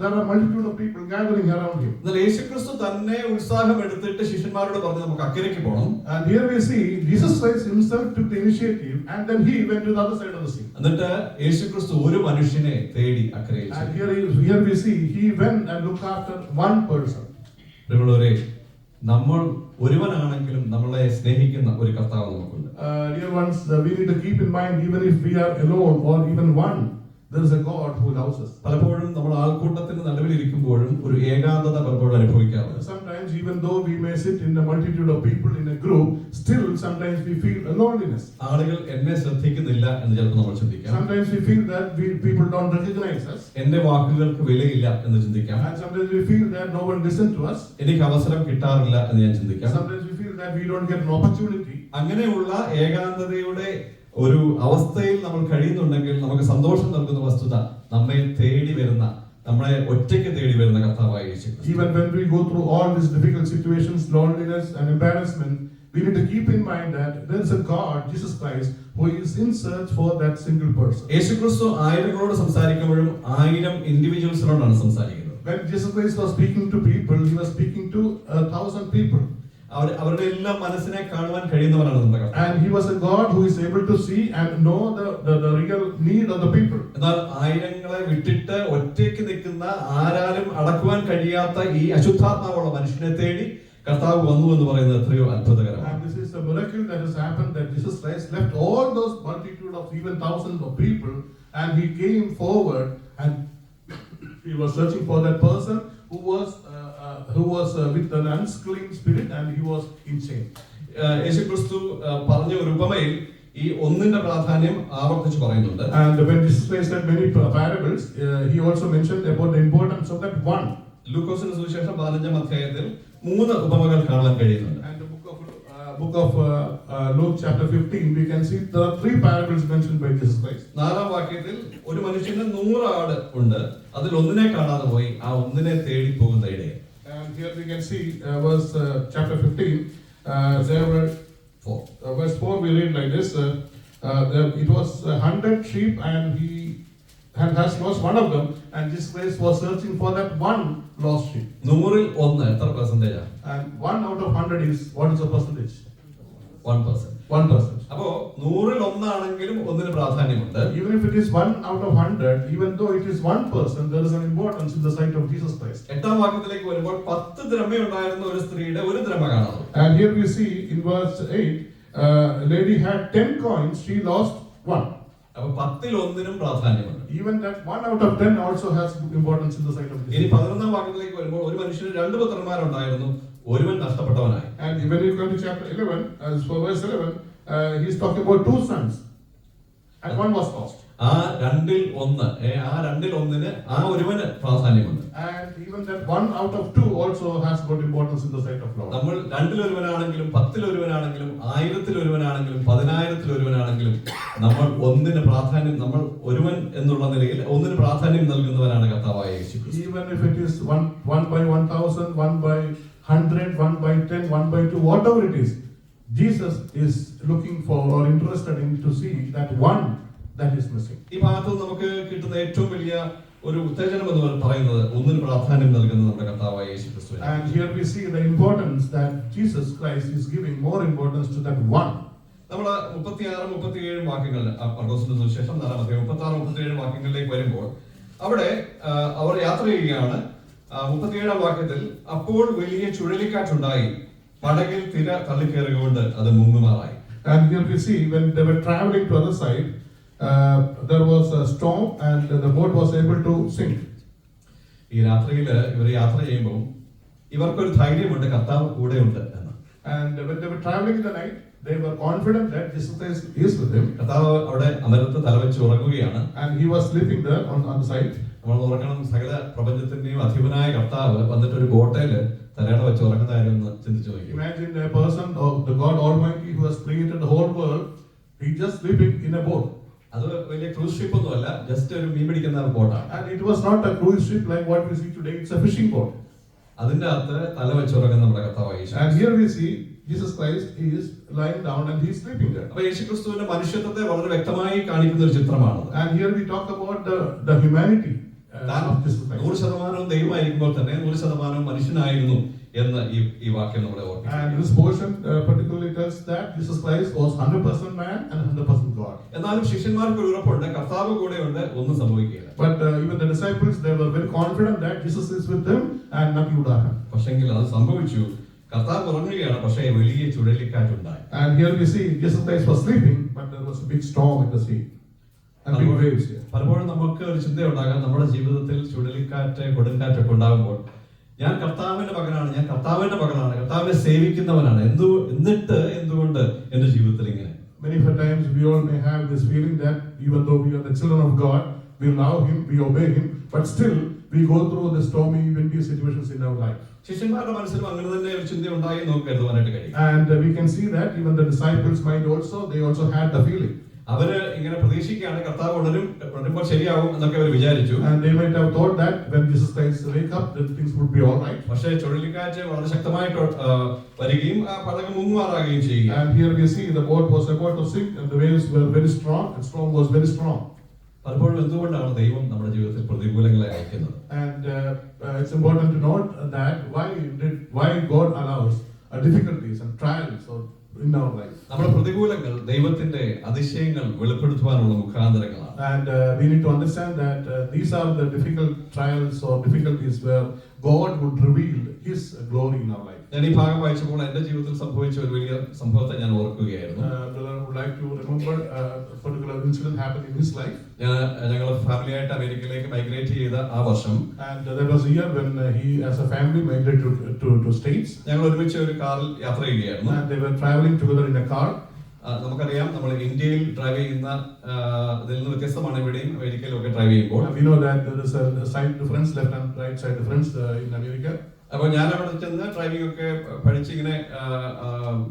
A: there are multitude of people gathering around him.
F: എന്നാൽ യേശുക്രിസ്തു തന്നെ ഉത്സാഹം എടുത്തിട്ട് ശിഷ്യന്മാരോട് പറഞ്ഞു നമുക്ക് അക്കരയ്ക്ക് പോകണം.
A: And here we see Jesus Christ himself took the initiative and then he went to the other side of the sea.
F: എന്നിട്ട് യേശുക്രിസ്തു ഒരു മനുഷ്യനെ തേടി അക്കരയിൽ ചെന്നു.
A: And here we see he went and looked after one person.
F: പ്രിയമുള്ളവരെ, നമ്മൾ ഒരുവനാണെങ്കിലും നമ്മളെ സ്നേഹിക്കുന്ന ഒരു കർത്താവ് നമുക്കുണ്ട്.
A: Dear ones, we need to keep in mind, even if we are alone or even one, there is a God who loves us.
F: പലപ്പോഴും നമ്മൾ ആൾക്കൂട്ടത്തിന് നടുവിൽ ഇരിക്കുമ്പോഴും ഒരു ഏകാന്തത പലപ്പോഴും അനുഭവിക്കാറുണ്ട്.
A: Sometimes even though we may sit in a multitude of people in a group, still sometimes we feel a loneliness.
F: ആളുകൾ എന്നെ ശ്രദ്ധിക്കുന്നില്ല എന്ന് ചിലപ്പോൾ നമ്മൾ ചിന്തിക്കാം.
A: Sometimes we feel that people don't recognize us.
F: എന്റെ വാക്കുകൾക്ക് വിലയില്ല എന്ന് ചിന്തിക്കാം.
A: And sometimes we feel that no one listens to us.
F: എനിക്ക് അവസരം കിട്ടാറില്ല എന്ന് ഞാൻ ചിന്തിക്കാം.
A: Sometimes we feel that we don't get an opportunity.
F: അങ്ങനെയുള്ള ഏകാന്തതയുടെ ഒരു അവസ്ഥയിൽ നമ്മൾ കഴിയുന്നുണ്ടെങ്കിൽ നമുക്ക് സന്തോഷം നൽകുന്ന വസ്തുത നമ്മെ തേടി വരുന്ന, നമ്മളെ ഒറ്റയ്ക്ക് തേടി വരുന്ന കർത്താവായ യേശുക്രിസ്തു.
A: Even when we go through all these difficult situations, loneliness and embarrassment, we need to keep in mind that there is a God, Jesus Christ, who is in search for that single person.
F: യേശുക്രിസ്തു ആയിരങ്ങളോട് സംസാരിക്കുമ്പോഴും 1000 ഇൻഡിവിജ്വൽസിനോടാണ് സംസാരിക്കുന്നത്.
A: When Jesus Christ was speaking to people, he was speaking to 1,000 people.
F: അവരുടെ എല്ലാം മനസ്സിനെ കാണുവാൻ കഴിയുന്നവരാണ് നമ്മുടെ കർത്താവ്.
A: And he was a God who is able to see and know the real need of the people.
F: എന്നാൽ ആയിരങ്ങളെ വിട്ടിട്ട് ഒറ്റയ്ക്ക് നിൽക്കുന്ന, ആരാലും അടക്കുവാൻ കഴിയാത്ത ഈ അശുദ്ധാത്മാവുള്ള മനുഷ്യനെ തേടി കർത്താവ് വന്നു എന്ന് പറയുന്നത് എത്രയോ അത്ഭുതകരമാണ്.
A: And this is a miracle that has happened, that Jesus Christ left all those multitude of even thousands of people and he came forward and he was searching for that person who was with an unclean spirit and he was in chains.
F: യേശുക്രിസ്തു പറഞ്ഞ ഒരു ഉപമയിൽ ഈ ഒന്നിന്റെ പ്രാധാന്യം ആവർത്തിച്ച് പറയുന്നുണ്ട്.
A: And when Jesus Christ said many parables, he also mentioned about the importance of that one.
F: ലൂക്കോസിന്റെ സുവിശേഷം 15-ാം അധ്യായത്തിൽ 3 ഉപമകൾ കാണാൻ കഴിയുന്നുണ്ട്.
A: And the book of Luke chapter 15, we can see there are 3 parables mentioned by Jesus Christ.
F: 4-ാം വാക്യത്തിൽ ഒരു മനുഷ്യന് 100 ആട് ഉണ്ട്, അതിൽ ഒന്നിനെ കാണാതെ പോയി, ആ ഒന്നിനെ തേടി പോകുന്ന ഇടയൻ.
A: And here we can see verse chapter 15, there were verse 4 we read like this, it was 100 sheep and he has lost one of them, and Jesus Christ was searching for that one lost sheep.
F: 100-ൽ 1 എത്ര പെർസെന്റേജാ?
A: And 1 out of 100 is, what is the percentage?
F: 1%.
A: 1%.
F: അപ്പോ 100-ൽ 1 ഒന്നിന് പ്രാധാന്യമുണ്ട്.
A: Even if it is 1 out of 100, even though it is 1%, there is an importance in the sight of Jesus Christ.
F: 8-ാം വാക്യത്തിലേക്ക് വരുമ്പോൾ 10 drachma ഉണ്ടായിരുന്ന ഒരു സ്ത്രീയുടെ 1 drachma കാണാം.
A: And here we see in verse 8, a lady had 10 coins, she lost 1.
F: അപ്പൊ 10-ൽ 1 പ്രാധാന്യമുണ്ട്.
A: Even that 1 out of 10 also has importance in the sight of
F: ഇനി
A: Jesus.
F: 11-ാം വാക്യത്തിലേക്ക് വരുമ്പോൾ ഒരു മനുഷ്യന് 2 പുത്രന്മാരുണ്ടായിരുന്നു, ഒരുവൻ നഷ്ടപ്പെട്ടവനായി.
A: And when you come to chapter 11, as for verse 11, he's talking about 2 sons, and 1 was lost.
F: ആ 2-ൽ 1, ആ 2-ൽ 1-ന് ആ ഒരുവന് പ്രാധാന്യമുണ്ട്.
A: And even that 1 out of 2 also has got importance in the sight of Lord.
F: നമ്മൾ 2-ൽ ഒരുവനാണെങ്കിലും 10-ൽ ഒരുവനാണെങ്കിലും 1000-ൽ ഒരുവനാണെങ്കിലും 10,000-ൽ ഒരുവനാണെങ്കിലും നമ്മൾ 1-ന് പ്രാധാന്യം, നമ്മൾ ഒരുവൻ എന്നുള്ള നിലയിൽ 1-ന് പ്രാധാന്യം നൽകുന്നവനാണ് കർത്താവായ യേശു ക്രിസ്തു.
A: Even if it is 1 by 1,000, 1 by 100, 1 by 10, 1 by 2, whatever it is, Jesus is looking for or interested in to see that one that is missing.
F: ഈ ഭാഗത്ത് നമുക്ക് കിട്ടുന്ന ഏറ്റവും വലിയ ഒരു ഉത്തേജനം എന്ന് പറയുന്നത് 1-ന് പ്രാധാന്യം നൽകുന്ന നമ്മുടെ കർത്താവായ യേശു ക്രിസ്തു.
A: And here we see the importance that Jesus Christ is giving more importance to that one.
F: നമ്മൾ 36-37 വാക്യങ്ങൾ മർക്കോസിന്റെ സുവിശേഷം 36-37 വാക്യങ്ങളിലേക്ക് വരുമ്പോൾ അവിടെ അവർ യാത്ര ചെയ്യുകയാണ്. 37-ാം വാക്യത്തിൽ അപ്പോൾ വലിയ ചുഴലിക്കാറ്റുണ്ടായി, പടകിൽ തിര തള്ളിക്കയറുകൊണ്ട് അത് മുങ്ങുമാറായി.
A: And here we see when they were traveling to other side, there was a storm and the boat was able to sink.
F: ഈ രാത്രിയിൽ ഇവർ യാത്ര ചെയ്യുമ്പോൾ ഇവർക്കൊരു ധൈര്യമുണ്ട്, കർത്താവ് കൂടെയുണ്ട് എന്ന്.
A: And when they were traveling in the night, they were confident that Jesus Christ is with them.
F: കർത്താവ് അവിടെ അമരത്ത് തലവെച്ച് ഉറങ്ങുകയാണ്.
A: And he was sleeping there on the side.
F: നമ്മൾ ഓർക്കണം, സകല പ്രപഞ്ചത്തിന്റെയും അധിപനായ കർത്താവ് വന്നിട്ട് ഒരു ബോട്ടയില് തലയുടെ വെച്ച് ഉറങ്ങുന്ന കാര്യം ഒന്ന് ചിന്തിച്ചു നോക്കി.
A: Imagine a person of the God Almighty who has created the whole world, he just sleeping in a boat.
F: അത് വലിയ ക്രൂസ് ഷിപ്പ് ഒന്നും അല്ല, ജസ്റ്റ് ഒരു മീൻ പിടിക്കുന്ന ബോട്ടാണ്.
A: And it was not a cruise ship like what we see today, it's a fishing boat.
F: അതിന്റെ അകത്ത് തല വെച്ച് ഉറങ്ങുന്ന നമ്മുടെ കർത്താവായ യേശു.
A: And here we see Jesus Christ is lying down and he is sleeping there.
F: അപ്പൊ യേശു ക്രിസ്തുവിന്റെ മനുഷ്യത്വത്തെ വളരെ വ്യക്തമായി കാണിക്കുന്ന ഒരു ചിത്രമാണ്.
A: And here we talk about the humanity of Jesus Christ.
F: 100% ദൈവമായിരിക്കുമ്പോൾ തന്നെ 100% മനുഷ്യനായിരുന്നു എന്ന് ഈ വാക്യം നമ്മളെ ഓർമ്മിപ്പിക്കുന്നു.
A: And this portion particularly tells that Jesus Christ was 100% man and 100% God.
F: എന്നാലും ശിഷ്യന്മാർക്ക് ഒരു ഉറപ്പുണ്ട്, കർത്താവ് കൂടെയുണ്ട്, ഒന്നും സംഭവിക്കുകയില്ല.
A: But even the disciples, they were very confident that Jesus is with them and nothing would happen.
F: പക്ഷെങ്കിൽ അത് സംഭവിച്ചു. കർത്താവ് ഉറങ്ങുകയാണ്, പക്ഷേ വലിയ ചുഴലിക്കാറ്റുണ്ടായി.
A: And here we see Jesus Christ was sleeping, but there was a big storm in the sea and big waves here.
F: പലപ്പോഴും നമുക്ക് ഒരു ചിന്തയുണ്ടാകാം, നമ്മുടെ ജീവിതത്തിൽ ചുഴലിക്കാറ്റ് കൊടുങ്കാറ്റൊക്കെ ഉണ്ടാകുമ്പോൾ ഞാൻ കർത്താവിന്റെ മകനാണ്, ഞാൻ കർത്താവിന്റെ മകളാണ്, കർത്താവിനെ സേവിക്കുന്നവനാണ്, എന്നിട്ട് എന്തുകൊണ്ട് എന്റെ ജീവിതത്തിൽ ഇങ്ങനെ?
A: Many times we all may have this feeling that even though we are the children of God, we love Him, we obey Him, but still we go through the stormy, windy situations in our life.
F: ശിഷ്യന്മാരുടെ മനസ്സിലും അങ്ങനെ തന്നെ ഒരു ചിന്ത ഉണ്ടായി നമുക്ക് കരുതുവാനായിട്ട് കഴിയും.
A: And we can see that even the disciples' mind also, they also had the feeling.
F: അവര് ഇങ്ങനെ പ്രതീക്ഷിക്കുകയാണ്, കർത്താവ് ഉണരുമ്പോൾ ശരിയാവും എന്നൊക്കെ അവർ വിചാരിച്ചു.
A: And they might have thought that when Jesus Christ wake up, then things would be all right.
F: പക്ഷേ ചുഴലിക്കാറ്റ് വളരെ ശക്തമായിട്ട് വരികയും ആ പടക് മുങ്ങുമാറാകുകയും ചെയ്യുക.
A: And here we see the boat was about to sink and the waves were very strong and storm was very strong.
F: പലപ്പോഴും എന്തുകൊണ്ടാണ് ദൈവം നമ്മുടെ ജീവിതത്തിൽ പ്രതികൂലങ്ങളെ അയക്കുന്നത്?
A: And it's important to note that why God allows difficulties and trials or in our life.
F: നമ്മുടെ പ്രതികൂലങ്ങൾ ദൈവത്തിന്റെ അതിശയങ്ങൾ വെളിപ്പെടുത്തുവാനുള്ള മുഖാന്തരങ്ങളാണ്.
A: And we need to understand that these are the difficult trials or difficulties where God would reveal His glory in our life.
F: ഞാൻ ഈ ഭാഗം വായിച്ചപ്പോൾ എന്റെ ജീവിതത്തിൽ സംഭവിച്ച ഒരു വലിയ സംഭവത്തെ ഞാൻ ഓർക്കുകയായിരുന്നു.
A: Brother would like to remember a particular incident happened in his life.
F: ഞങ്ങൾ ഫാമിലിയായിട്ട് അമേരിക്കയിലേക്ക് മൈഗ്രേറ്റ് ചെയ്ത ആ വർഷം,
A: And there was a year when he as a family migrated to States.
F: ഞങ്ങൾ ഒരുമിച്ച് ഒരു കാറിൽ യാത്ര ചെയ്യുകയായിരുന്നു.
A: And they were traveling together in a car.
F: നമുക്കറിയാം, നമ്മൾ ഇന്ത്യയിൽ ഡ്രൈവ് ചെയ്യുന്ന ഇതിൽ നിന്ന് വ്യത്യസ്തമാണ് ഇവിടെയും അമേരിക്കയിലും ഒക്കെ ഡ്രൈവ് ചെയ്യുമ്പോൾ.
A: We know that there is a side difference, left and right side difference in America.
F: അപ്പോൾ ഞാൻ അവിടെ ചെന്ന് ഡ്രൈവിംഗ് ഒക്കെ പഠിച്ചിങ്ങനെ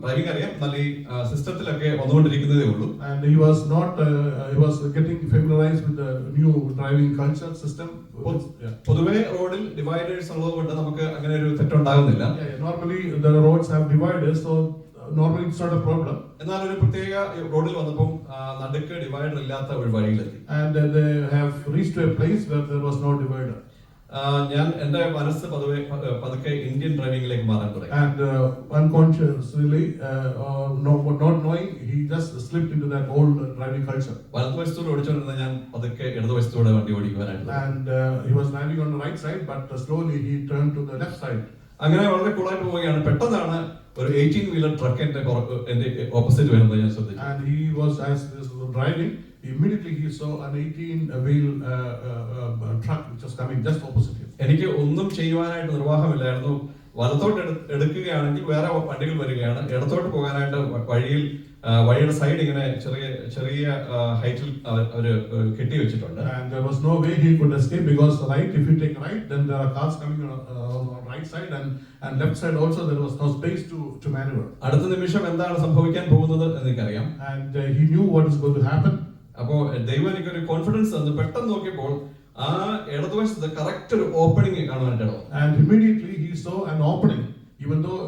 F: ഡ്രൈവിംഗ് അറിയാം, നല്ല ഈ സിസ്റ്റത്തിലൊക്കെ വന്നുകൊണ്ടിരിക്കുന്നതേ ഉള്ളൂ.
A: And he was getting familiarized with the new driving culture system.
F: പൊതുവെ റോഡിൽ ഡിവൈഡേഴ്സ് ഉള്ളതുകൊണ്ട് നമുക്ക് അങ്ങനെ ഒരു തെറ്റുണ്ടാകുന്നില്ല.
A: Normally the roads have dividers, so normally it's not a problem.
F: എന്നാൽ ഒരു പ്രത്യേക റോഡിൽ വന്നപ്പോൾ നടുക്ക് ഡിവൈഡർ ഇല്ലാത്ത ഒരു വഴിയിലെത്തി.
A: And they have reached to a place where there was no divider.
F: ഞാൻ എന്റെ മനസ്സ് പതുക്കെ ഇന്ത്യൻ ഡ്രൈവിംഗിലേക്ക് മാറാൻ തുടങ്ങി.
A: And unconsciously, not knowing, he just slipped into that old driving culture.
F: വലതുവശത്തൂടെ ഓടിച്ചുകൊണ്ടിരുന്ന ഞാൻ പതുക്കെ ഇടതുവശത്തൂടെ വണ്ടി ഓടിക്കുവാനായിട്ട് തുടങ്ങി.
A: And he was driving on the right side, but slowly he turned to the left side.
F: അങ്ങനെ വളരെ കൂളായിട്ട് പോവുകയാണ്. പെട്ടെന്നാണ് ഒരു 18-wheeler ട്രക്ക് എന്റെ ഓപ്പോസിറ്റ് വരുന്നത് ഞാൻ ശ്രദ്ധിച്ചു.
A: And he was, as he was driving, immediately he saw an 18-wheel truck which was coming just opposite him.
F: എനിക്ക് ഒന്നും ചെയ്യുവാനായിട്ട് നിർവാഹമില്ലായിരുന്നു. വലത്തോട്ട് എടുക്കുകയാണെങ്കിൽ വേറെ വണ്ടികൾ വരികയാണ്. ഇടത്തോട്ട് പോകാനായിട്ട് വഴിയുടെ സൈഡ് ഇങ്ങനെ ചെറിയ ഹൈറ്റിൽ അവര് കെട്ടി വെച്ചിട്ടുണ്ട്.
A: And there was no way he could escape, because right, if you take right, then there are cars coming on right side, and left side also there was no space to maneuver.
F: അടുത്ത നിമിഷം എന്താണ് സംഭവിക്കാൻ പോകുന്നത് എന്ന് എനിക്കറിയാം.
A: And he knew what is going to happen.
F: അപ്പോ ദൈവം എനിക്കൊരു കോൺഫിഡൻസ് തന്നു. പെട്ടെന്ന് നോക്കിയപ്പോൾ ആ ഇടതുവശത്ത് കറക്റ്റ് ഒരു ഓപ്പണിംഗ് കാണുവാനായിട്ട് ഇടവന്നു.
A: And immediately he saw an opening, even though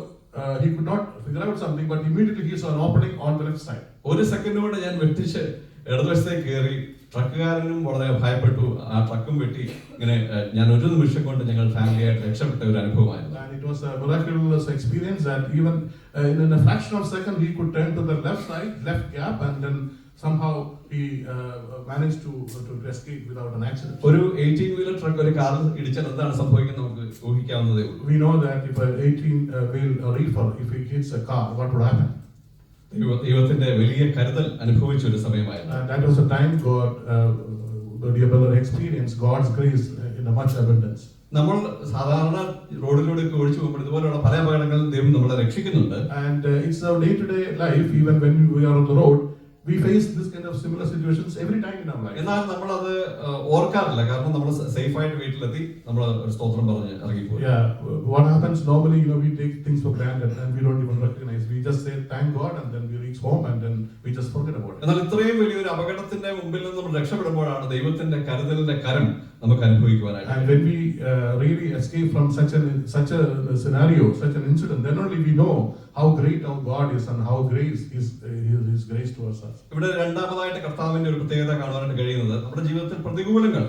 A: he could not figure out something, but immediately he saw an opening on the left side.
F: ഒരു സെക്കൻഡ് കൊണ്ട് ഞാൻ വെട്ടിച്ച് ഇടതുവശത്തേക്ക് കയറി. ട്രക്കുകാരനും വളരെ ഭയപ്പെട്ടു. ആ ട്രക്കും വെട്ടി ഇങ്ങനെ ഞാൻ ഒരു നിമിഷം കൊണ്ട് ഞങ്ങൾ ഫാമിലി ആയിട്ട് രക്ഷപ്പെട്ട ഒരു അനുഭവമായിരുന്നു.
A: And it was a miraculous experience that even in a fraction of a second he could turn to the left side, left gap, and then somehow he managed to escape without an accident.
F: ഒരു 18-wheeler truck ഒരു കാറിൽ ഇടിച്ചാൽ എന്താണ് സംഭവിക്കുന്നത് നമുക്ക് ഊഹിക്കാവുന്നതേ ഉള്ളൂ.
A: We know that if an 18-wheel reefer, if he hits a car, what would happen?
F: ദൈവത്തിന്റെ വലിയ കരുതൽ അനുഭവിച്ച ഒരു സമയമായിരുന്നു.
A: And that was a time God, dear brother, experienced God's grace in a much abundance.
F: നമ്മൾ സാധാരണ റോഡിലൂടെ ഓടിച്ചു പോകുമ്പോൾ ഇതുപോലെയുള്ള പല അപകടങ്ങളും ദൈവം നമ്മളെ രക്ഷിക്കുന്നുണ്ട്.
A: And it's our day-to-day life, even when we are on the road, we face this kind of similar situations every time in our life.
F: എന്നാൽ നമ്മൾ അത് ഓർക്കാറില്ല. കാരണം നമ്മൾ സേഫ് ആയിട്ട് വീട്ടിലെത്തി നമ്മൾ ഒരു സ്തോത്രം പറഞ്ഞ് ഇറങ്ങിപ്പോയി.
A: Yeah, what happens normally, we take things for granted and we don't even recognize. We just say thank God, and then we reach home, and then we just forget about it.
F: എന്നാൽ ഇത്രയും വലിയൊരു അപകടത്തിന്റെ മുമ്പിൽ നിന്ന് നമ്മൾ രക്ഷപ്പെടുമ്പോഴാണ് ദൈവത്തിന്റെ കരുതലിന്റെ കരം നമുക്ക് അനുഭവിക്കുവാനായിട്ട്.
A: And when we really escape from such a scenario, such an incident, then only we know how great our God is and how grace is His grace towards us.
F: ഇവിടെ രണ്ടാമതായിട്ട് കർത്താവിന്റെ ഒരു പ്രത്യേകത കാണുവാനായിട്ട് കഴിയുന്നത് നമ്മുടെ ജീവിതത്തിൽ പ്രതികൂലങ്ങൾ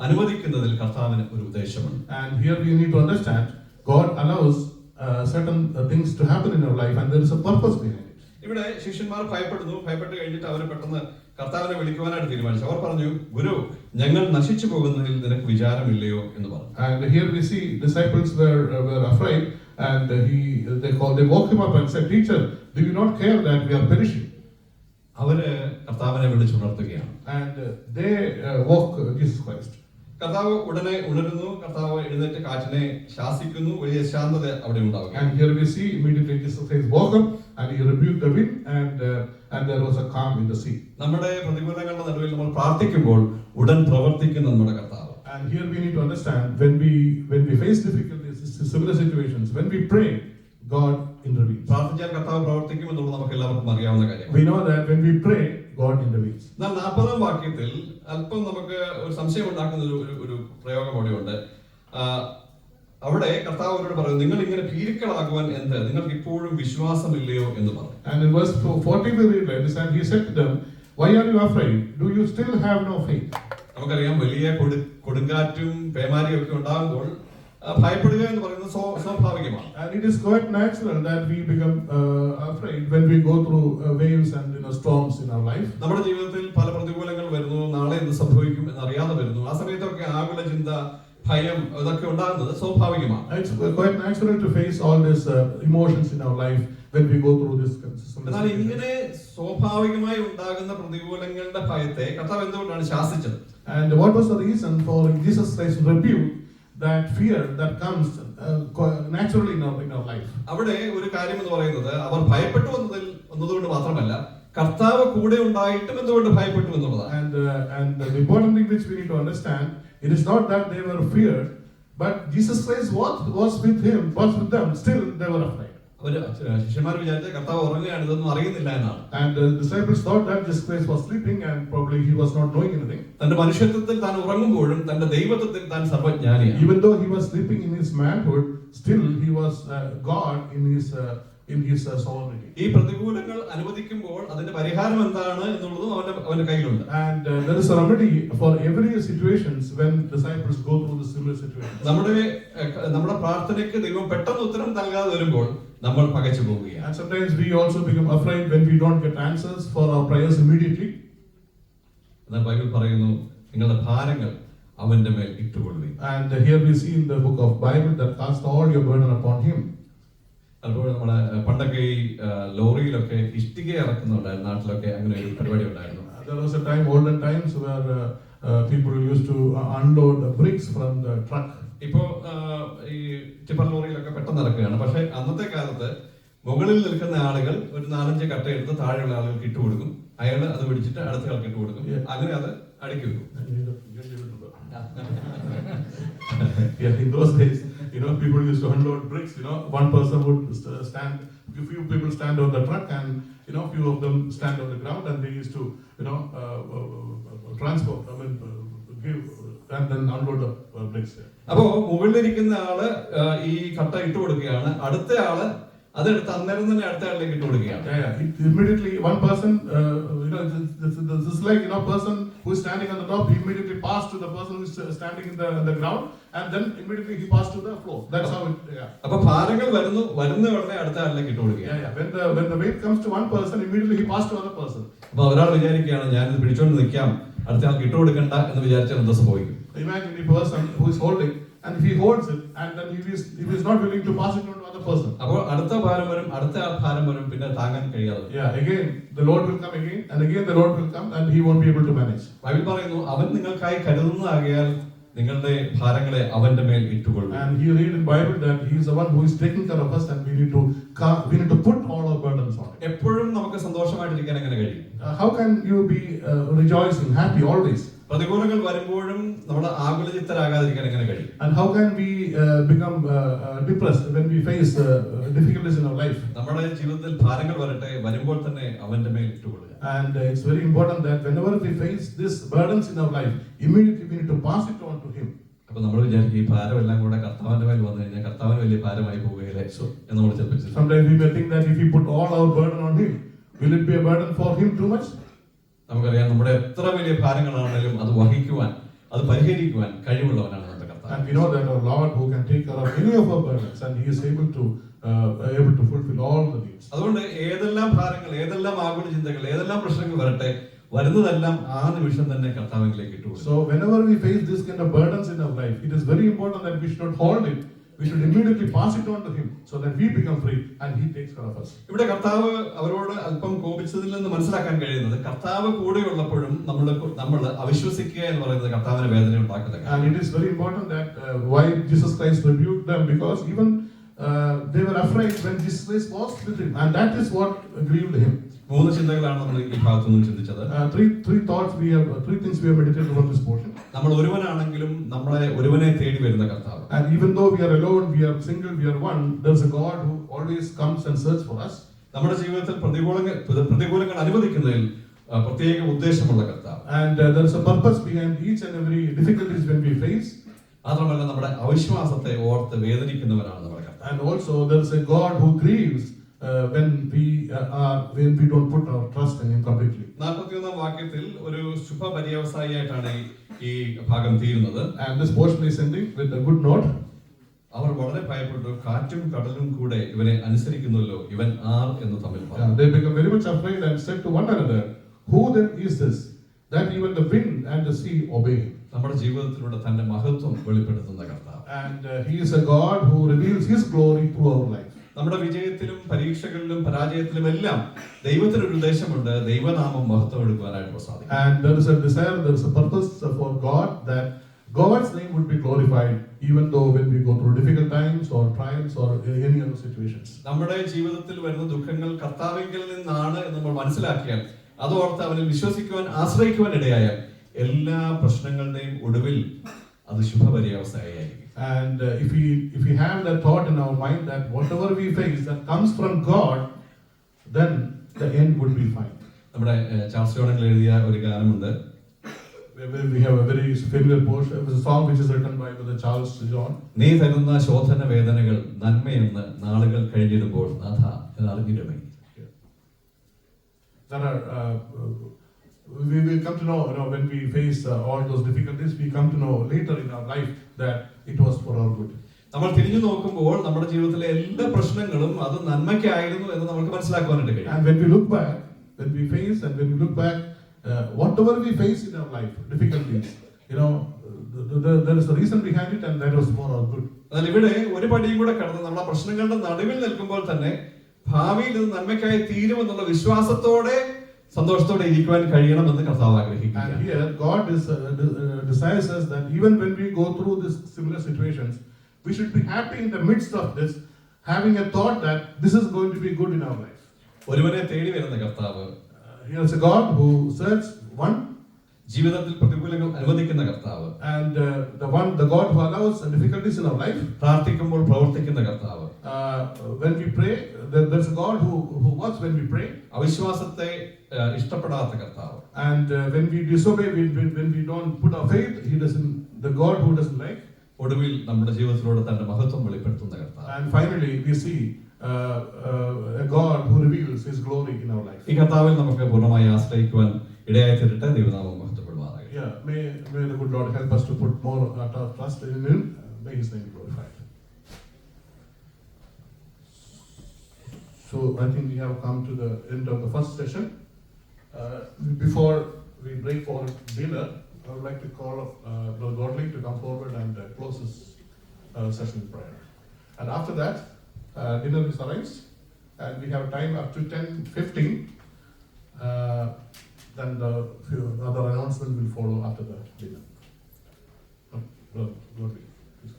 F: അനുവദിക്കുന്നതിൽ കർത്താവിന് ഒരു ഉദ്ദേശമുണ്ട്.
A: And here we need to understand God allows certain things to happen in our life, and there is a purpose behind it.
F: ഇവിടെ ശിഷ്യന്മാർ ഭയപ്പെട്ട് കഴിഞ്ഞിട്ട് അവർ പെട്ടെന്ന് കർത്താവിനെ വിളിക്കുവാനായിട്ട് തീരുമാനിച്ചു. അവർ പറഞ്ഞു, ഗുരു, ഞങ്ങൾ നശിച്ചു പോകുന്നതിൽ നിനക്ക് വിചാരമില്ലയോ എന്ന് പറഞ്ഞു.
A: And here we see disciples were afraid, and they woke him up and said, "Teacher, do you not care that we are perishing?"
F: അവര് കർത്താവിനെ വിളിച്ചുണർത്തുകയാണ്.
A: And they woke Jesus Christ.
F: കർത്താവ് ഉടനെ ഉണരുന്നു. കർത്താവ് എഴുന്നേറ്റ് കാറ്റിനെ ശാസിക്കുന്നു. വലിയ ശാന്തത അവിടെ ഉണ്ടാവുക.
A: And here we see immediately Jesus Christ woke up and he rebuked the wind, and there was a calm in the sea.
F: നമ്മുടെ പ്രതികൂലങ്ങളുടെ നടുവിൽ നമ്മൾ പ്രാർത്ഥിക്കുമ്പോൾ ഉടൻ പ്രവർത്തിക്കുന്ന നമ്മുടെ കർത്താവ്.
A: And here we need to understand, when we face difficulties, similar situations, when we pray, God intervenes.
F: പ്രാർത്ഥിച്ചാൽ കർത്താവ് പ്രവർത്തിക്കും എന്നുള്ളത് നമുക്ക് എല്ലാവർക്കും അറിയാവുന്ന കാര്യം.
A: We know that when we pray, God intervenes.
F: എന്നാൽ 40-ാം വാക്യത്തിൽ അല്പം നമുക്ക് ഒരു സംശയം ഉണ്ടാക്കുന്ന ഒരു പ്രയോഗം അവിടെയുണ്ട്. അവിടെ കർത്താവ് അവരോട് പറയുന്നു, നിങ്ങൾ ഇങ്ങനെ ഭീരുക്കളാകുവാൻ എന്ത്, നിങ്ങൾക്ക് ഇപ്പോഴും വിശ്വാസമില്ലയോ എന്ന് പറഞ്ഞു.
A: And in verse 40 we read this, and he said to them, "Why are you afraid? Do you still have no faith?"
F: നമുക്കറിയാം, വലിയ കൊടുങ്കാറ്റും പേമാരിയും ഒക്കെ ഉണ്ടാകുമ്പോൾ ഭയപ്പെടുക എന്ന് പറയുന്നത് സ്വാഭാവികമാണ്.
A: And it is quite natural that we become afraid when we go through waves and storms in our life.
F: നമ്മുടെ ജീവിതത്തിൽ പല പ്രതികൂലങ്ങൾ വരുന്നു. നാളെ എന്ത് സംഭവിക്കും എന്നറിയാതെ വരുന്നു. ആ സമയത്തൊക്കെ ആകുല ചിന്ത, ഭയം, ഇതൊക്കെ ഉണ്ടാകുന്നത് സ്വാഭാവികമാണ്.
A: It's quite natural to face all these emotions in our life when we go through this.
F: എന്നാൽ ഇങ്ങനെ സ്വാഭാവികമായി ഉണ്ടാകുന്ന പ്രതികൂലങ്ങളുടെ ഭയത്തെ കർത്താവ് എന്തുകൊണ്ടാണ് ശാസിച്ചത്?
A: And what was the reason for Jesus Christ rebuke that fear that comes naturally in our life?
F: അവിടെ ഒരു കാര്യം എന്ന് പറയുന്നത്, അവർ ഭയപ്പെട്ടു എന്നതുകൊണ്ട് മാത്രമല്ല, കർത്താവ് കൂടെ ഉണ്ടായിട്ടും എന്തുകൊണ്ട് ഭയപ്പെട്ടു എന്നുള്ളതാണ്.
A: And the important thing which we need to understand, it is not that they were feared, but Jesus Christ was with them, still they were afraid.
F: ശിഷ്യന്മാർ വിചാരിച്ച കർത്താവ് ഉറങ്ങുകയാണ്, ഇതൊന്നും അറിയുന്നില്ല എന്നാണ്.
A: And the disciples thought that Jesus Christ was sleeping and probably he was not knowing anything.
F: തന്റെ മനുഷ്യത്വത്തിൽ താൻ ഉറങ്ങുമ്പോഴും തന്റെ ദൈവത്വത്തിൽ താൻ സർവജ്ഞാനിയാണ്.
A: Even though he was sleeping in his manhood, still he was God in in his sovereignty.
F: ഈ പ്രതികൂലങ്ങൾ അനുവദിക്കുമ്പോൾ അതിന്റെ പരിഹാരം എന്താണ് എന്നുള്ളതും അവന്റെ കയ്യിലുണ്ട്.
A: And there is a remedy for every situations when disciples go through the similar situations.
F: നമ്മുടെ പ്രാർത്ഥനയ്ക്ക് ദൈവം പെട്ടെന്ന് ഉത്തരം നൽകാതെ വരുമ്പോൾ നമ്മൾ പകച്ചു പോവുകയാണ്.
A: And sometimes we also become afraid when we don't get answers for our prayers immediately.
F: എന്നാൽ ബൈബിൾ പറയുന്നു, നിങ്ങളുടെ ഭാരങ്ങൾ അവന്റെ മേൽ ഇട്ടുകൊള്ളുവിൻ.
A: And here we see in the book of Bible that cast all your burden upon him.
F: അതുപോലെ നമ്മുടെ പണ്ടൊക്കെ ഈ ലോറിയിലൊക്കെ ഇഷ്ടിക ഇറക്കുന്നുണ്ടായിരുന്നു, നാട്ടിലൊക്കെ അങ്ങനെ ഒരു പരിപാടി ഉണ്ടായിരുന്നു.
A: There was a time, olden times, where people used to unload the bricks from the truck.
F: ഇപ്പോ ഈ ടിപ്പർ ലോറിയിലൊക്കെ പെട്ടെന്ന് ഇറക്കുകയാണ്. പക്ഷെ അന്നത്തെ കാലത്ത് മുകളിൽ നിൽക്കുന്ന ആളുകൾ ഒരു 4-5 കട്ട എടുത്ത് താഴെയുള്ള ആളുകൾക്ക് ഇട്ട് കൊടുക്കും, അയാൾ അത് പിടിച്ചിട്ട് അടുത്ത ആൾക്ക് ഇട്ട് കൊടുക്കും, അങ്ങനെ അത് അടുക്കി വെക്കും.
A: Yeah, in those days, people used to unload bricks. One person would stand, a few people stand on the truck, and few of them stand on the ground, and they used to transport, give and then unload the bricks.
F: അപ്പോ മുകളിലിരിക്കുന്ന ആള് ഈ കട്ട ഇട്ട് കൊടുക്കുകയാണ്, അടുത്ത ആള് അതെടുത്ത് അന്നേരം തന്നെ അടുത്ത ആളിലേക്ക് ഇട്ട് കൊടുക്കുകയാണ്.
A: Immediately one person, this is like person who is standing on the top, he immediately pass to the person who is standing in the ground, and then immediately he pass to the floor. That's how it.
F: അപ്പൊ ഭാരങ്ങൾ വരുന്ന ഉടനെ അടുത്ത ആളിലേക്ക് ഇട്ട് കൊടുക്കുകയാണ്.
A: When the weight comes to one person, immediately he pass to another person.
F: അപ്പൊ ഒരാൾ വിചാരിക്കുകയാണ്, ഞാനിത് പിടിച്ചോണ്ട് നിൽക്കാം, അടുത്ത ആൾക്ക് ഇട്ട് കൊടുക്കണ്ട എന്ന് വിചാരിച്ചാൽ എന്താ സംഭവിക്കും?
A: Imagine the person who is holding, and if he holds it, and then if he is not willing to pass it on to another person.
F: അപ്പോൾ അടുത്ത ഭാരം വരും, അടുത്ത ഭാരം വരും, പിന്നെ താങ്ങാൻ കഴിയാതെ.
A: Again the Lord will come again, and again the Lord will come, and he won't be able to manage.
F: Bible പറയുന്നു, അവൻ നിങ്ങൾക്കായി കരുതുന്നതാകയാൽ നിങ്ങളുടെ ഭാരങ്ങളെ അവന്റെ മേൽ ഇട്ടുകൊള്ളും.
A: And you read in Bible that he is the one who is taking care of us, and we need to put all our burdens on him.
F: എപ്പോഴും നമുക്ക് സന്തോഷമായിട്ടിരിക്കാൻ എങ്ങനെ കഴിയും?
A: How can you be rejoicing, happy always?
F: പ്രതികൂലങ്ങൾ വരുമ്പോഴും നമ്മൾ ആകുലചിത്തരാകാതിരിക്കാൻ എങ്ങനെ കഴിയും?
A: And how can we become depressed when we face difficulties in our life?
F: നമ്മുടെ ജീവിതത്തിൽ ഭാരങ്ങൾ വരുമ്പോൾ തന്നെ അവന്റെ മേൽ ഇട്ടുകൊള്ളുക.
A: And it's very important that whenever we face these burdens in our life, immediately we need to pass it on to him.
F: അപ്പൊ നമ്മൾ വിചാരിക്കും, ഈ ഭാരമെല്ലാം കൂടെ കർത്താവിന്റെ മേൽ വന്നു കഴിഞ്ഞാൽ കർത്താവിന് വലിയ ഭാരമായി പോവുകയില്ലേ എന്ന് നമ്മൾ ചിന്തിച്ചു.
A: Sometimes we may think that if we put all our burden on him, will it be a burden for him too much?
F: നമുക്കറിയാം, നമ്മുടെ എത്ര വലിയ ഭാരങ്ങളാണെങ്കിലും അത് വഹിക്കുവാൻ, അത് പരിഹരിക്കുവാൻ കഴിവുള്ളവനാണ് നമ്മുടെ കർത്താവ്.
A: And we know that our Lord who can take care of any of our burdens, and he is able to fulfill all the needs.
F: അതുകൊണ്ട് ഏതെല്ലാം ഭാരങ്ങൾ, ഏതെല്ലാം ആകുല ചിന്തകൾ, ഏതെല്ലാം പ്രശ്നങ്ങൾ വരുന്നതെല്ലാം ആ നിമിഷം തന്നെ കർത്താവിലേക്ക് ഇട്ടുകൊടുക്കും.
A: So whenever we face this kind of burdens in our life, it is very important that we should not hold it. We should immediately pass it on to him, so that we become free and he takes care of us.
F: ഇവിടെ കർത്താവ് അവരോട് അല്പം കോപിച്ചതിൽ നിന്ന് മനസ്സിലാക്കാൻ കഴിയുന്നത്, കർത്താവ് കൂടെയുള്ളപ്പോഴും നമ്മൾ അവിശ്വസിക്കുക എന്ന് പറയുന്നത് കർത്താവിന് വേദന ഉണ്ടാക്കുന്നത്.
A: And it is very important that why Jesus Christ rebuked them, because even they were afraid when Jesus Christ was with him, and that is what grieved him.
F: 3 ചിന്തകളാണ് നമ്മൾ ഈ ഭാഗത്തു നിന്ന് ചിന്തിച്ചത്.
A: Three thoughts we have, 3 things we have meditated on this portion.
F: നമ്മൾ ഒരുവനാണെങ്കിലും നമ്മളെ ഒരുവനെ തേടി വരുന്ന കർത്താവ്.
A: And even though we are alone, we are single, we are one, there is a God who always comes and searches for us.
F: നമ്മുടെ ജീവിതത്തിൽ പ്രതികൂലങ്ങൾ അനുവദിക്കുന്നതിൽ പ്രത്യേക ഉദ്ദേശമുള്ള കർത്താവ്.
A: And there is a purpose behind each and every difficulties when we face.
F: മാത്രമല്ല നമ്മുടെ അവിശ്വാസത്തെ ഓർത്ത് വേദനിക്കുന്നവനാണ് നമ്മുടെ കർത്താവ്.
A: And also there is a God who grieves when we don't put our trust in him completely.
F: 41ാം വാക്യത്തിൽ ഒരു ശുഭ പര്യവസായിയായിട്ടാണ് ഈ ഭാഗം തീരുന്നത്.
A: And this portion is ending with a good note.
F: അവർ വളരെ ഭയപ്പെട്ടു, കാറ്റും കടലും കൂടെ ഇവനെ അനുസരിക്കുന്നല്ലോ, ഇവൻ ആർ എന്ന് തമ്മിൽ പറഞ്ഞു.
A: They become very much afraid and said to one another, who then is this, that even the wind and the sea obey him?
F: നമ്മുടെ ജീവിതത്തിലൂടെ തന്റെ മഹത്വം വെളിപ്പെടുത്തുന്ന കർത്താവ്.
A: And he is a God who reveals his glory through our life.
F: നമ്മുടെ വിജയത്തിലും പരീക്ഷകളിലും പരാജയത്തിലും എല്ലാം ദൈവത്തിന് ഒരു ഉദ്ദേശമുണ്ട്, ദൈവനാമം മഹത്വം എടുക്കുവാനായിട്ട് സാധിക്കും.
A: And there is a desire, there is a purpose for God, that God's name would be glorified even though when we go through difficult times or trials or any other situations.
F: നമ്മുടെ ജീവിതത്തിൽ വരുന്ന ദുഃഖങ്ങൾ കർത്താവിങ്കിൽ നിന്നാണ് എന്ന് നമ്മൾ മനസ്സിലാക്കിയാൽ, അതോർത്ത് അവനിൽ വിശ്വസിക്കുവാൻ ആശ്രയിക്കുവാൻ ഇടയായാൽ, എല്ലാ പ്രശ്നങ്ങളുടെയും ഒടുവിൽ അത് ശുഭപര്യവസായിയായിരിക്കും.
A: And if we have that thought in our mind that whatever we face that comes from God, then the end would be fine.
F: നമ്മുടെ ചാൾസ് ജോൺ എഴുതിയ ഒരു ഗാനമുണ്ട്.
A: We have a very familiar portion, a song which is written by Brother Charles John.
F: നീ തരുന്ന ശോധന വേദനകൾ നന്മയെന്ന് നാളുകൾ കഴിഞ്ഞിടുമ്പോൾ നാഥ എന്ന് അറിഞ്ഞിടമേ.
A: There are, we will come to know, when we face all those difficulties, we come to know later in our life that it was for our good.
F: നമ്മൾ തിരിഞ്ഞു നോക്കുമ്പോൾ നമ്മുടെ ജീവിതത്തിലെ എല്ലാ പ്രശ്നങ്ങളും അത് നന്മയ്ക്കായിരുന്നു എന്ന് നമുക്ക് മനസ്സിലാക്കുവാനായിട്ട് കഴിയും.
A: And when we look back, whatever we face in our life, difficulties, there is a reason behind it, and that was for our good.
F: എന്നാൽ ഇവിടെ ഒരു പടിയും കൂടെ കടന്ന് നമ്മുടെ പ്രശ്നങ്ങളുടെ നടുവിൽ നിൽക്കുമ്പോൾ തന്നെ ഭാവിയിൽ ഇത് നന്മയ്ക്കായി തീരുമെന്നുള്ള വിശ്വാസത്തോടെ സന്തോഷത്തോടെ ഇരിക്കുവാൻ കഴിയണമെന്ന് കർത്താവ് ആഗ്രഹിക്കുന്നു.
A: And here God desires us that even when we go through these similar situations, we should be happy in the midst of this, having a thought that this is going to be good in our life.
F: ഒരുവനെ തേടി വരുന്ന കർത്താവ്,
A: Here is a God who searches one,
F: ജീവിതത്തിൽ പ്രതികൂലങ്ങൾ അനുവദിക്കുന്ന കർത്താവ്,
A: and the God who allows difficulties in our life.
F: പ്രാർത്ഥിക്കുമ്പോൾ പ്രവർത്തിക്കുന്ന കർത്താവ്.
A: When we pray, there's a God who works when we pray.
F: അവിശ്വാസത്തെ ഇഷ്ടപ്പെടാത്ത കർത്താവ്.
A: And when we disobey, when we don't put our faith, the God who doesn't like.
F: ഒടുവിൽ നമ്മുടെ ജീവിതത്തിലൂടെ തന്റെ മഹത്വം വെളിപ്പെടുത്തുന്ന കർത്താവ്.
A: And finally, we see a God who reveals His glory in our life.
F: ഈ കർത്താവിൽ നമുക്ക് പൂർണ്ണമായി ആശ്രയിക്കുവാൻ ഇടയായി തീരട്ടെ. ദൈവനാമം മഹത്വപ്പെടുമാറാകട്ടെ.
A: Yeah, may the good Lord help us to put more trust in Him. May His name be glorified. So I think we have come to the end of the first session. Before we break for dinner, I would like to call Brother Godly to come forward and close this session in prayer. And after that, dinner is arranged, and we have time up to 10:15. Then the few other announcements will follow after the dinner. Brother Godly, please.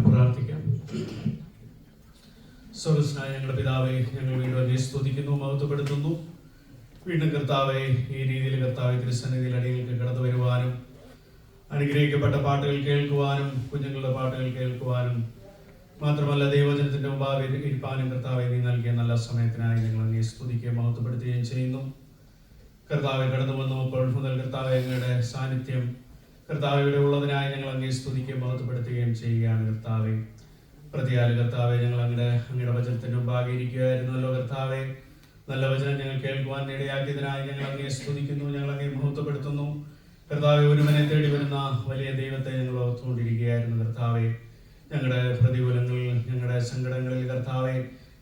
I: പ്രാർത്ഥിക്കാം. സ്വർഗ്ഗസ്ഥനായ ഞങ്ങളുടെ പിതാവേ, ഞങ്ങൾ വീണ്ടും അങ്ങയെ സ്തുതിക്കുന്നു, മഹത്വപ്പെടുത്തുന്നു. വീണ്ടും കർത്താവേ, ഈ രീതിയിൽ കർത്താവേ തിരുസന്നിധിയിൽ അടിയങ്ങൾക്ക് കടന്നു വരുവാനും അനുഗ്രഹിക്കപ്പെട്ട പാട്ടുകൾ കേൾക്കുവാനും കുഞ്ഞുങ്ങളുടെ പാട്ടുകൾ കേൾക്കുവാനും മാത്രമല്ല ദൈവജനത്തിന്റെ മുമ്പാകെ ഇരിപ്പാനും കർത്താവെ നീ നൽകിയ നല്ല സമയത്തിനായി ഞങ്ങൾ അങ്ങയെ സ്തുതിക്കുകയും മഹത്വപ്പെടുത്തുകയും ചെയ്യുന്നു. കർത്താവെ കടന്നു വന്നപ്പോൾ മുതൽ കർത്താവെ അങ്ങയുടെ സാന്നിധ്യം കർത്താവ് ഇവിടെ ഉള്ളതിനായി ഞങ്ങൾ അങ്ങയെ സ്തുതിക്കുകയും മഹത്വപ്പെടുത്തുകയും ചെയ്യുകയാണ്. കർത്താവെ പ്രതിയാല് കർത്താവെ ഞങ്ങൾ അങ്ങയുടെ വചനത്തിന്റെ മുമ്പാകെ ഇരിക്കുകയായിരുന്നല്ലോ. കർത്താവെ നല്ല വചനം ഞങ്ങൾ കേൾക്കുവാൻ ഇടയാക്കിയതിനായി ഞങ്ങൾ അങ്ങയെ സ്തുതിക്കുന്നു, ഞങ്ങൾ അങ്ങയെ മഹത്വപ്പെടുത്തുന്നു. കർത്താവെ ഒരുവനെ തേടി വരുന്ന വലിയ ദൈവത്തെ ഞങ്ങൾ ഓർത്തുകൊണ്ടിരിക്കുകയായിരുന്നു. കർത്താവെ ഞങ്ങളുടെ പ്രതികൂലങ്ങളിൽ ഞങ്ങളുടെ സങ്കടങ്ങളിൽ കർത്താവെ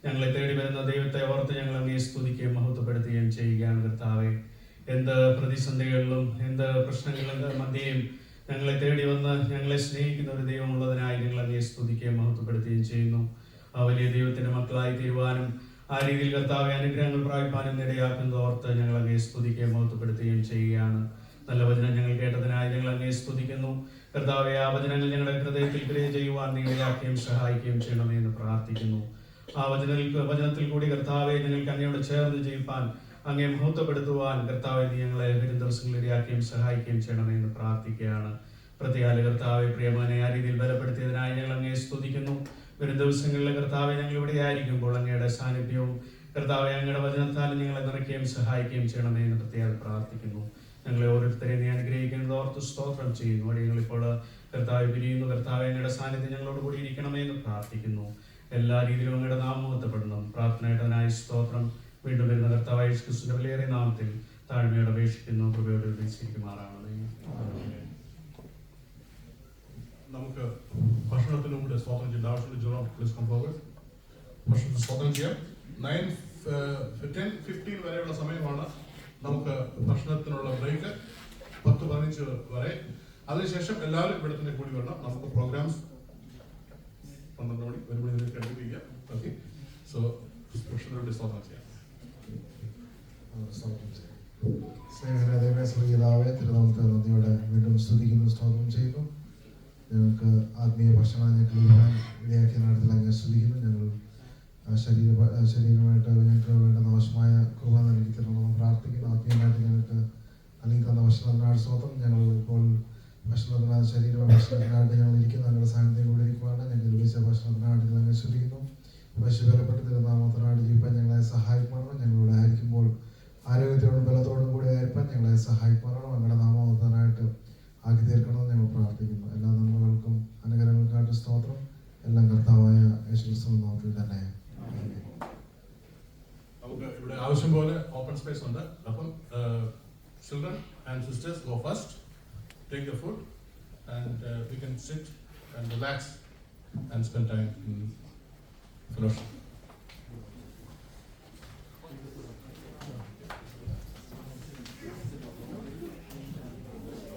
I: ഞങ്ങളെ തേടി വരുന്ന ദൈവത്തെ ഓർത്ത് ഞങ്ങൾ അങ്ങയെ സ്തുതിക്കുകയും മഹത്വപ്പെടുത്തുകയും ചെയ്യുകയാണ്. കർത്താവെ എന്ത് പ്രതിസന്ധികളിലും എന്ത് പ്രശ്നങ്ങളുടെ മധ്യയും ഞങ്ങളെ തേടി വന്ന് ഞങ്ങളെ സ്നേഹിക്കുന്ന ഒരു ദൈവമുള്ളതിനായി ഞങ്ങൾ അങ്ങയെ സ്തുതിക്കുകയും മഹത്വപ്പെടുത്തുകയും ചെയ്യുന്നു. ആ വലിയ ദൈവത്തിന്റെ മക്കളായി തീരുവാനും ആ രീതിയിൽ കർത്താവെ അനുഗ്രഹങ്ങൾ പ്രാപിപ്പാനും ഇടയാക്കുന്നത് ഓർത്ത് ഞങ്ങൾ അങ്ങയെ സ്തുതിക്കുകയും മഹത്വപ്പെടുത്തുകയും ചെയ്യുകയാണ്. നല്ല വചനം ഞങ്ങൾ കേട്ടതിനായി ഞങ്ങൾ അങ്ങയെ സ്തുതിക്കുന്നു. കർത്താവെ ആ വചനങ്ങൾ ഞങ്ങളുടെ ഹൃദയത്തിൽ ക്രിയ ചെയ്യുവാൻ നീ ഇടയാക്കുകയും സഹായിക്കുകയും ചെയ്യണമേ എന്ന് പ്രാർത്ഥിക്കുന്നു. ആ വചനത്തിൽ കൂടി കർത്താവെ ഞങ്ങൾക്ക് അങ്ങയോട് ചേർന്ന് ജീവിപ്പാൻ അങ്ങയെ മഹത്വപ്പെടുത്തുവാൻ കർത്താവെ നീ ഞങ്ങളെ വരും ദിവസങ്ങളിൽ ഇടയാക്കുകയും സഹായിക്കുകയും ചെയ്യണമേ എന്ന് പ്രാർത്ഥിക്കുകയാണ്. പ്രത്യേക കർത്താവെ പ്രിയമനെ ആ രീതിയിൽ ബലപ്പെടുത്തിയതിനായി ഞങ്ങൾ അങ്ങയെ സ്തുതിക്കുന്നു. വരും ദിവസങ്ങളിൽ കർത്താവെ ഞങ്ങൾ ഇവിടെ ആയിരിക്കുമ്പോൾ അങ്ങയുടെ സാന്നിധ്യവും കർത്താവെ അങ്ങയുടെ വചനത്താലും ഞങ്ങളെ നിറയ്ക്കുകയും സഹായിക്കുകയും ചെയ്യണമേ എന്ന് പ്രത്യേക പ്രാർത്ഥിക്കുന്നു. ഞങ്ങളെ ഓരോരുത്തരെയും നീ അനുഗ്രഹിക്കുന്നത് ഓർത്ത് സ്തോത്രം ചെയ്യുന്നു. അവിടെ ഞങ്ങളിപ്പോൾ കർത്താവെ പിരിയുന്നു. കർത്താവെ അങ്ങയുടെ സാന്നിധ്യം ഞങ്ങളോട് കൂടി ഇരിക്കണമേ എന്ന് പ്രാർത്ഥിക്കുന്നു. എല്ലാ രീതിയിലും അങ്ങയുടെ നാമം മഹത്വപ്പെടണം. പ്രാർത്ഥനയായിട്ടതിനായി സ്തോത്രം. വീണ്ടും വരുന്ന കർത്താവായ യേശു ക്രിസ്തുവിന്റെ വിലയേറിയ നാമത്തിൽ താഴ്മയോടെ അപേക്ഷിക്കുന്നു. കൃപയോടെ സ്വീകരിക്കുമാറാണമേ.
A: നമുക്ക് ഭക്ഷണത്തിനും കൂടെ സ്വാഗതം ചെയ്യേണ്ട ആവശ്യമുണ്ട്. John please come forward. ഭക്ഷണത്തിന് സ്വാഗതം ചെയ്യാം. 10:15 വരെയുള്ള സമയമാണ് നമുക്ക് ഭക്ഷണത്തിനുള്ള ബ്രേക്ക്. 10-15 വരെ. അതിനുശേഷം എല്ലാവരും ഇവിടെ തന്നെ കൂടി വരണം. നമുക്ക് പ്രോഗ്രാംസ് 12 മണി 1 മണി വരെ കണ്ടിന്യൂ ചെയ്യാം. ഓക്കെ, സോ ഭക്ഷണത്തിനുള്ള സ്വാഗതം ചെയ്യാം.
J: സ്നേഹരാധേവേ സ്വർഗീയപിതാവേ, തിരുനാമത്തെ നന്ദിയോടെ വീണ്ടും സ്തുതിക്കുന്നു, സ്തോത്രം ചെയ്യുന്നു. ഞങ്ങൾക്ക് ആത്മീയ ഭക്ഷണം ഞങ്ങൾ ഇടയാക്കിയ നടത്തിൽ അങ്ങനെ സ്തുതിക്കുന്നു. ഞങ്ങൾ ശരീരമായിട്ട് ഞങ്ങൾക്ക് വേണ്ട ആവശ്യമായ കൃപ നൽകി തരണമെന്ന് പ്രാർത്ഥിക്കുന്നു. ആത്മീയമായിട്ട് ഞങ്ങൾക്ക് നൽകി തന്ന ഭക്ഷണത്തിനാട് സ്തോത്രം. ഞങ്ങൾ ഇപ്പോൾ ഭക്ഷണത്തിനാട് ഭക്ഷണത്തിനായിട്ട് ഞങ്ങൾ ഇരിക്കുന്ന ഞങ്ങളുടെ സാന്നിധ്യം കൂടി ഇരിക്കുവാണ്. ഞങ്ങൾ ലഭിച്ച ഭക്ഷണത്തിനാട് ഞങ്ങൾ ശ്രദ്ധിക്കുന്നു. പശുബലപ്പെട്ട് തിരുനാമത്തിനാട് ജീവിക്കാൻ ഞങ്ങളെ സഹായിക്കണം. ഞങ്ങളിവിടെ ആയിരിക്കുമ്പോൾ ആരോഗ്യത്തോടും ബലത്തോടും കൂടി ആയിരിക്കാൻ ഞങ്ങളെ സഹായിക്കണം. ഞങ്ങളുടെ നാമോദനായിട്ട് ആക്കി തീർക്കണമെന്ന് ഞങ്ങൾ പ്രാർത്ഥിക്കുന്നു. എല്ലാ നന്മകൾക്കും അനുഗ്രഹങ്ങൾക്കായിട്ട് സ്തോത്രം. എല്ലാം കർത്താവായ യേശുക്രിസ്തുവിന്റെ നാമത്തിൽ തന്നെ.
A: നമുക്ക് ഇവിടെ ആവശ്യം പോലെ ഓപ്പൺ സ്പേസ് ഉണ്ട്. അപ്പം children and sisters go first, take the food, and we can sit and relax and spend time in fellowship.